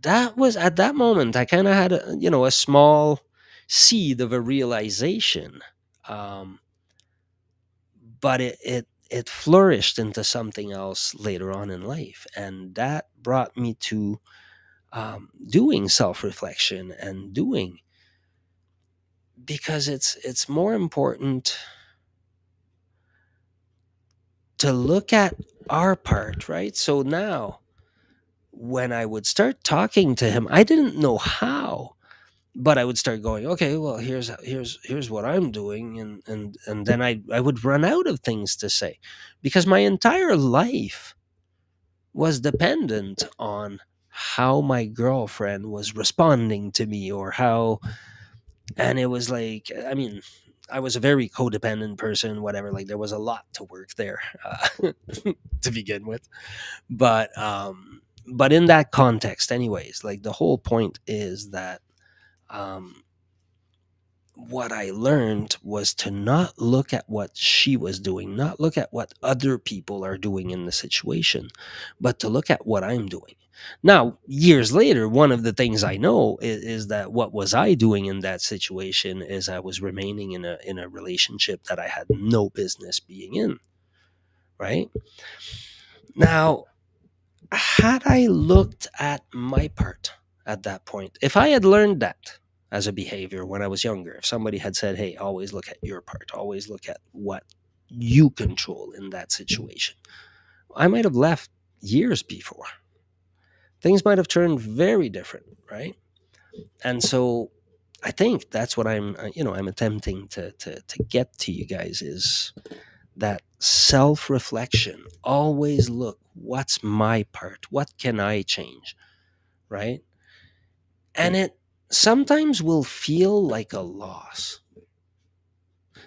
that was at that moment, I kind of had a small seed of a realization. Um, but it flourished into something else later on in life. And that brought me to doing self reflection and doing, because it's more important to look at our part, right? So now, when I would start talking to him, I didn't know how, but I would start going, okay, well, here's what I'm doing, and then I would run out of things to say, because my entire life was dependent on how my girlfriend was responding to me, or how, and it was like, I mean, I was a very codependent person, whatever. Like, there was a lot to work there to begin with. But in that context, anyways, like, the whole point is that um what I learned was to not look at what she was doing, not look at what other people are doing in the situation, but to look at what I'm doing. Now, years later, one of the things I know is that what was I doing in that situation is I was remaining in a relationship that I had no business being in, right? Now, had I looked at my part at that point, if I had learned that as a behavior when I was younger, if somebody had said, hey, always look at your part, always look at what you control in that situation, I might have left years before. Things might have turned very different, right? And so I think that's what I'm attempting to get to you guys is that self reflection, always look, what's my part? What can I change? Right? And it sometimes will feel like a loss.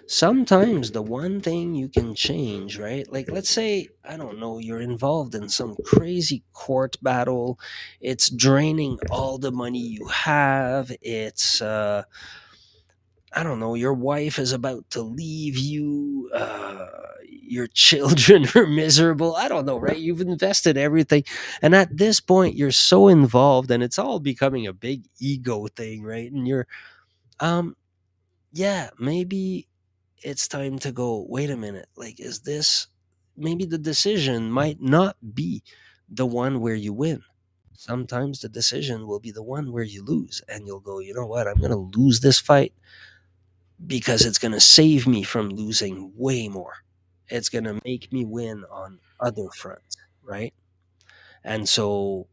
Sometimes the one thing you can change, right? Like, let's say, I don't know, you're involved in some crazy court battle. It's draining all the money you have. I don't know, your wife is about to leave you. Your children are miserable. I don't know, right? You've invested everything. And at this point, you're so involved and it's all becoming a big ego thing, right? And um, yeah, maybe it's time to go, wait a minute, like, is this, maybe the decision might not be the one where you win. Sometimes the decision will be the one where you lose, and you'll go, you know what, I'm going to lose this fight because it's going to save me from losing way more. It's going to make me win on other fronts, right? And so,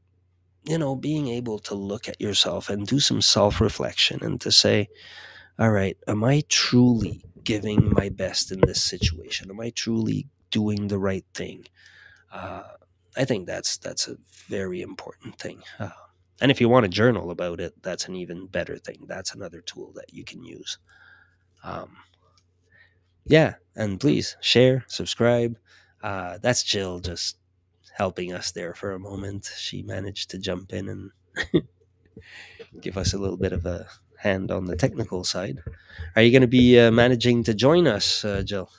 being able to look at yourself and do some self reflection and to say, all right, am I truly giving my best in this situation? Am I truly doing the right thing? Uh, I think that's a very important thing. And if you want to journal about it, that's an even better thing. That's another tool that you can use. Um, yeah, and please share, subscribe. That's Jill just helping us there for a moment. She managed to jump in and give us a little bit of a hand on the technical side. Are you going to be managing to join us, Jill?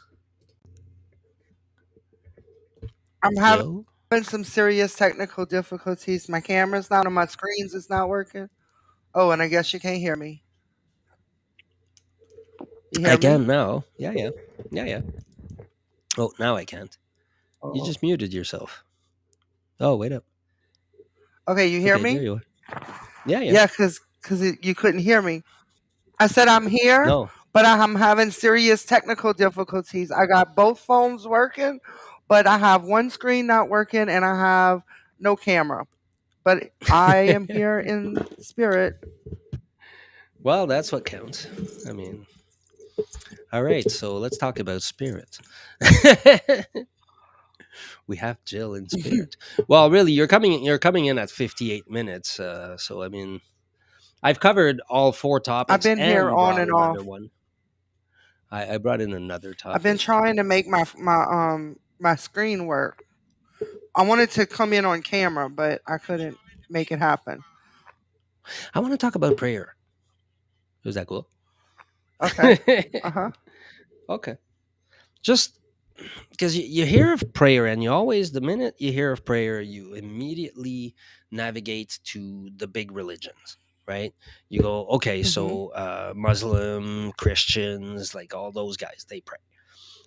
I'm having Jill? some serious technical difficulties. My camera's not on my screens. It's not working. Oh, and I guess you can't hear me. You I hear me? can now. Yeah, yeah. Yeah, yeah. Oh, now I can't. You Oh. just muted yourself. Oh, wait up. Okay, you hear Okay, there me? you are. Yeah, yeah. Yeah, because you couldn't hear me. I said I'm here, No. but I'm having serious technical difficulties. I got both phones working, but I have one screen not working and I have no camera. But I am here in spirit. Well, that's what counts. I mean, all right, so let's talk about spirit. We have Jill in spirit. Well, really, you're coming in at 58 minutes. So I mean, I've covered all four I've topics been here and on brought and another off. one. I brought in another I've been topic. trying to make my screen work. I wanted to come in on camera, but I couldn't make it happen. I want to talk about prayer. Is that cool? Okay. Uh-huh. Okay. Just because you hear of prayer, and you always, the minute you hear of prayer, you immediately navigate to the big religions, right? You go, okay, Mhm. so Muslim, Christians, like all those guys, they pray.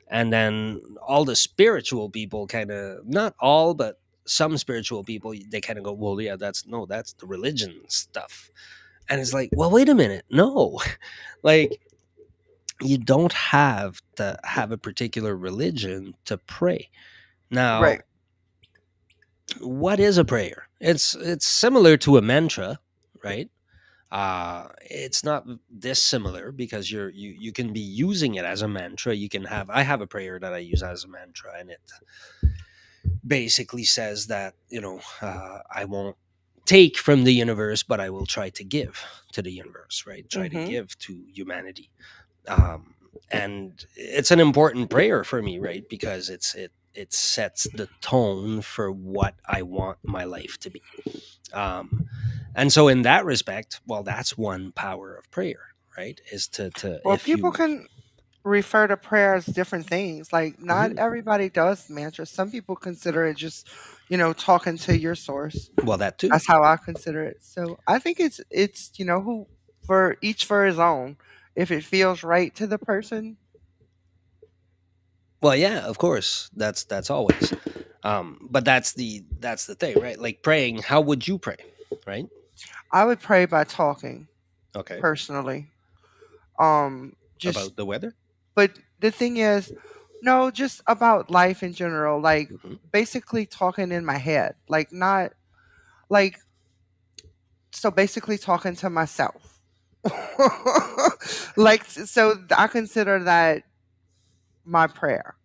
And then all the spiritual people kind of, not all, but some spiritual people, they kind of go, well, yeah, that's no, that's the religion stuff. And it's like, well, wait a minute, no. Like, you don't have to have a particular religion to pray. Now, Right. what is a prayer? It's similar to a mantra, right? It's not this similar because you can be using it as a mantra. I have a prayer that I use as a mantra, and it basically says that, I won't take from the universe, but I will try to give to the universe, right? Try to Mhm. give to humanity. um, and it's an important prayer for me, right? Because it sets the tone for what I want my life to be. um, and so in that respect, well, that's one power of prayer, right? Is to Well, if people you can refer to prayer as different things. Like not Mhm. everybody does mantras. Some people consider it just, talking to your source. Well, that too. That's how I consider it. So I think it's who for each for his own. If it feels right to the person, Well, yeah, of course, that's always. But that's the thing, right? Like praying, how would you pray, right? I would pray by talking Okay. personally. Just About the weather. but the thing is, no, just about life in general. Like Hmm. basically talking in my head. Like not like so basically talking to myself. Like so I consider that my prayer.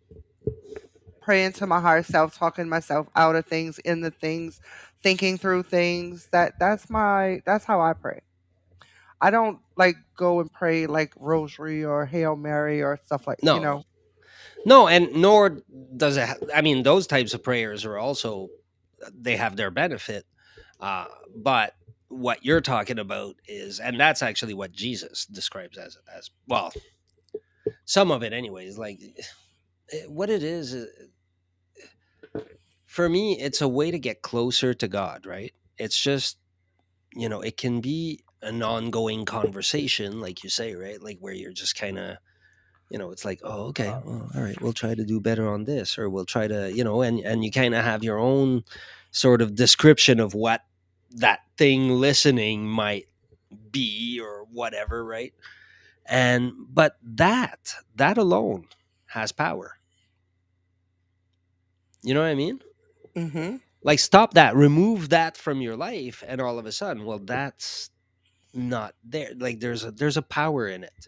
praying to my higher self, talking myself out of things, in the things, thinking through things. That's how I pray. I don't like go and pray like rosary or Hail Mary or stuff like, you No, know. no, and nor does it. I mean, those types of prayers are also, they have their benefit, but what you're talking about is, and that's actually what Jesus describes as well. Some of it, anyways. Like what it is, for me, it's a way to get closer to God. Right? It's just, it can be an ongoing conversation, like you say, right? Like where you're just kind of, it's like, oh, okay, well, all right, we'll try to do better on this, or we'll try to, and you kind of have your own sort of description of what that thing listening might be or whatever, right? And but that alone has power. You know what I mean? Mhm. Like, stop that, remove that from your life, and all of a sudden, well, that's not there. Like, there's a power in it.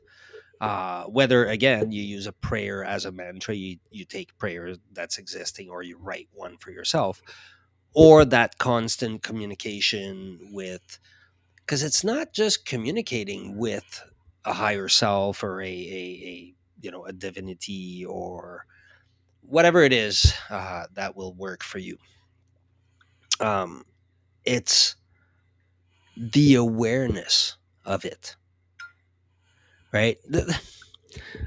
Whether, again, you use a prayer as a mantra, you take prayer that's existing, or you write one for yourself, or that constant communication with, because it's not just communicating with a higher self, or a divinity, or whatever it is that will work for you. um, it's the awareness of it, right?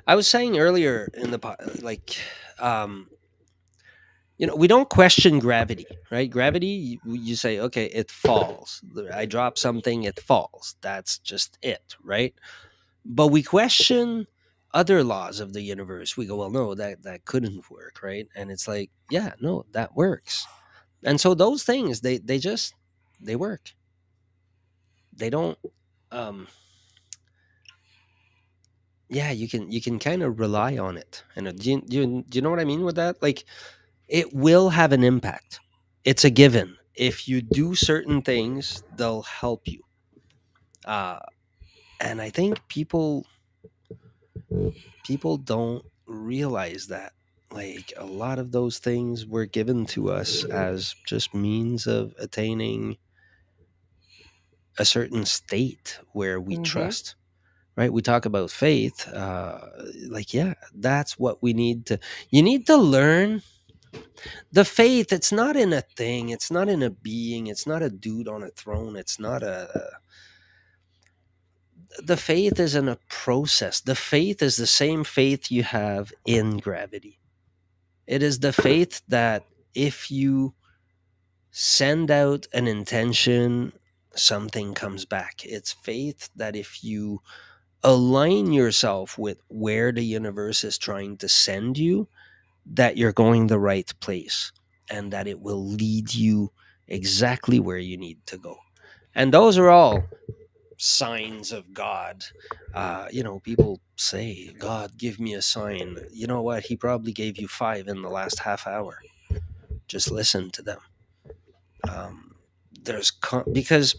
I was saying earlier in the like, um, we don't question gravity, right? Gravity, you say, okay, it falls. I drop something, it falls. That's just it, right? But we question other laws of the universe. We go, well, no, that couldn't work, right? And it's like, yeah, no, that works. And so those things, they just, they work. They don't. Um, yeah, you can kind of rely on it. And do you know what I mean with that? Like, it will have an impact. It's a given. If you do certain things, they'll help you. Uh, and I think people don't realize that. Like, a lot of those things were given to us as just means of attaining a certain state where we Mhm. trust. Right? We talk about faith. Like, yeah, that's what we need to. You need to learn the faith. It's not in a thing. It's not in a being. It's not a dude on a throne. It's not the faith is in a process. The faith is the same faith you have in gravity. It is the faith that if you send out an intention, something comes back. It's faith that if you align yourself with where the universe is trying to send you, that you're going the right place, and that it will lead you exactly where you need to go. And those are all signs of God. People say, God, give me a sign. You know what? He probably gave you five in the last half hour. Just listen to them. Um, because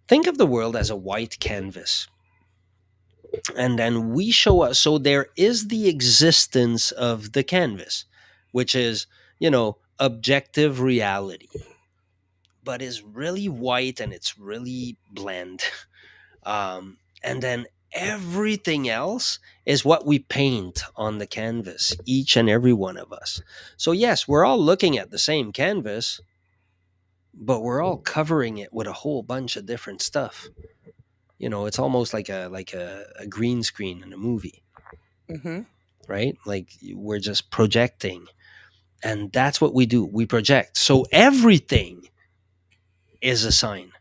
think of the world as a white canvas, and then we show up. So there is the existence of the canvas, which is, objective reality, but is really white and it's really bland. And then everything else is what we paint on the canvas, each and every one of us. So yes, we're all looking at the same canvas, but we're all covering it with a whole bunch of different stuff. It's almost like a green screen in a movie, Mhm. right? Like, we're just projecting. And that's what we do. We project. So everything is a sign,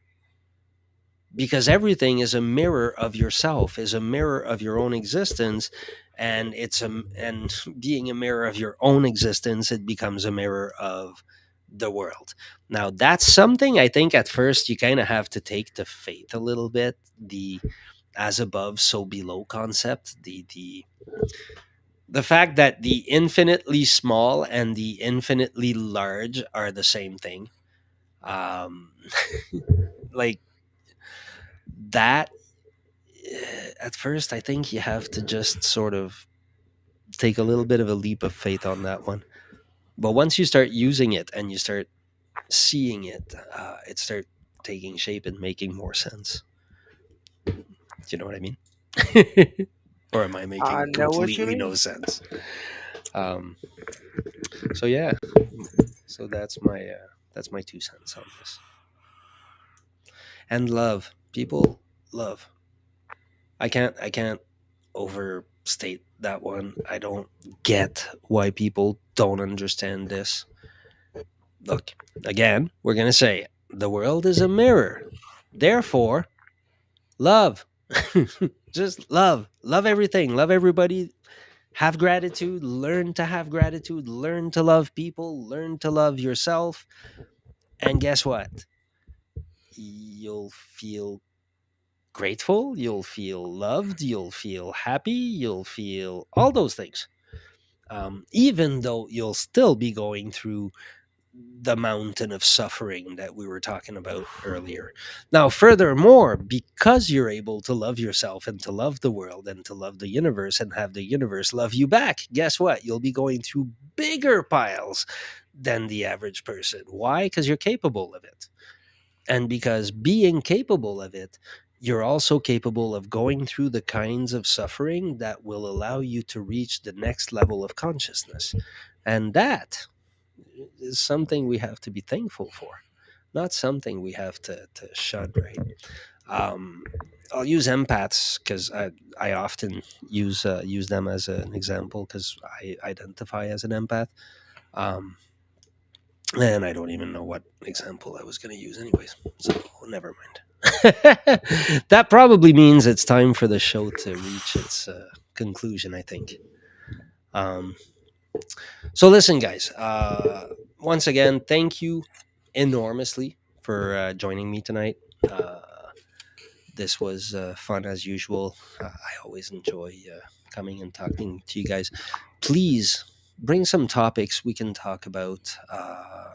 because everything is a mirror of yourself, is a mirror of your own existence. And being a mirror of your own existence, it becomes a mirror of the world. Now, that's something I think at first you kind of have to take to faith a little bit. The as above, so below concept. The fact that the infinitely small and the infinitely large are the same thing. Um, like that. At first, I think you have to just sort of take a little bit of a leap of faith on that one. But once you start using it and you start seeing it, it start taking shape and making more sense. Do you know what I mean? Or am I I making know what you completely no mean. sense? Um, so yeah, so that's my 2 cents on this. And love, people, love. I can't overstate that one. I don't get why people don't understand this. Look, again, we're gonna say the world is a mirror. Therefore, love. Just love. Love everything. Love everybody. Have gratitude. Learn to have gratitude. Learn to love people. Learn to love yourself. And guess what? You'll feel grateful. You'll feel loved. You'll feel happy. You'll feel all those things. Even though you'll still be going through the mountain of suffering that we were talking about earlier. Now, furthermore, because you're able to love yourself and to love the world and to love the universe and have the universe love you back, guess what? You'll be going through bigger piles than the average person. Why? Because you're capable of it. And because being capable of it, you're also capable of going through the kinds of suffering that will allow you to reach the next level of consciousness. And that is something we have to be thankful for, not something we have to shun, right? Um, I'll use empaths because I often use them as an example because I identify as an empath. Um, and I don't even know what example I was going to use, anyways. So never mind. That probably means it's time for the show to reach its conclusion, I think. Um, so listen, guys. Once again, thank you enormously for joining me tonight. Uh, this was fun as usual. I always enjoy coming and talking to you guys. Please bring some topics we can talk about.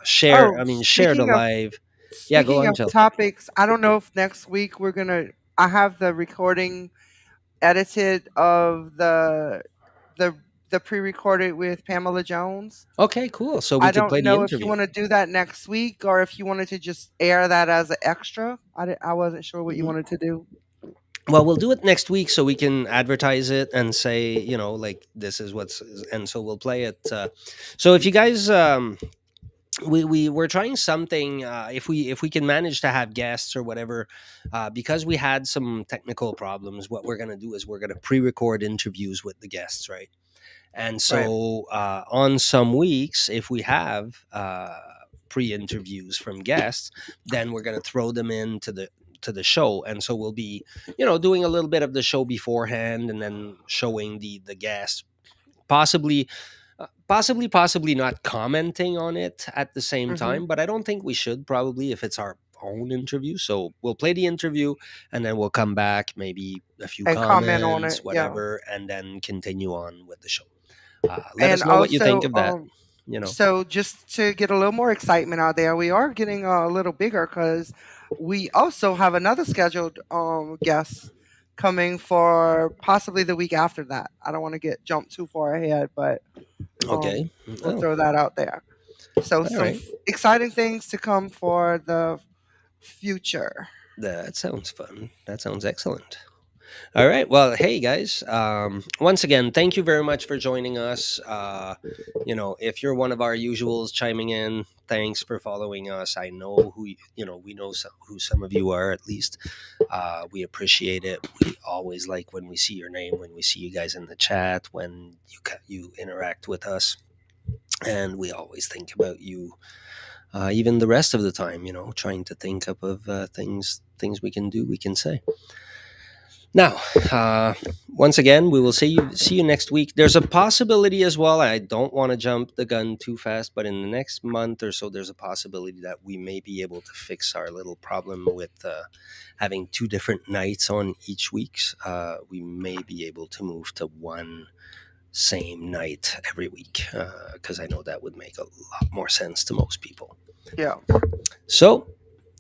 Share, Oh, I mean, share the live. Yeah, go speaking on, of Jill. topics, I don't know if next week we're gonna. I have the recording edited of the the pre-recorded with Pamela Jones. Okay, cool. So we I could play don't the know if you interview. want to do that next week or if you wanted to just air that as an extra. I wasn't sure what you Mhm. wanted to do. Well, we'll do it next week so we can advertise it and say, like this is what's, and so we'll play it. So if you guys, we're trying something. If we can manage to have guests or whatever, because we had some technical problems, what we're gonna do is we're gonna pre-record interviews with the guests, right? And Right. so on some weeks, if we have pre-interviews from guests, then we're going to throw them into the show, and so we'll be doing a little bit of the show beforehand and then showing the guests, possibly possibly not commenting on it at the same Mhm. time, but I don't think we should, probably, if it's our own interview. So we'll play the interview and then we'll come back, maybe a few And comment on comments, it. Yeah. whatever, and then continue on with the show. Let And us know what you think also of that. You know. so just to get a little more excitement out there, we are getting a little bigger cuz we also have another scheduled guest coming for possibly the week after that. I don't want to get jumped too far ahead, but um Okay. we'll Oh, throw that out there. So all some right. exciting things to come for the future. That sounds fun. That sounds excellent. All right. Well, hey guys. Once again, thank you very much for joining us. If you're one of our usuals chiming in, thanks for following us. I know we know who some of you are, at least. We appreciate it. We always like when we see your name, when we see you guys in the chat, when you interact with us, and we always think about you. Even the rest of the time, trying to think up of things we can do, we can say. Now, once again, we will see you next week. There's a possibility as well. I don't want to jump the gun too fast, but in the next month or so, there's a possibility that we may be able to fix our little problem with having two different nights on each week's. We may be able to move to one same night every week, because I know that would make a lot more sense to most people. Yeah. So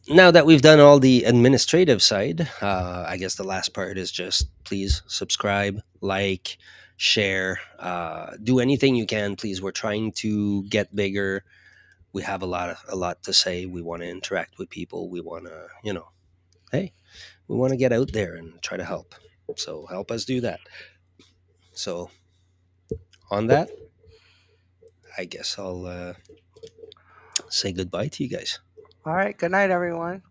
now that we've done all the administrative side, I guess the last part is just please subscribe, like, share, do anything you can, please. We're trying to get bigger. We have a lot to say. We want to interact with people. We want to, hey, we want to get out there and try to help. So help us do that. So on that, I guess I'll say goodbye to you guys. All right. Good night, everyone.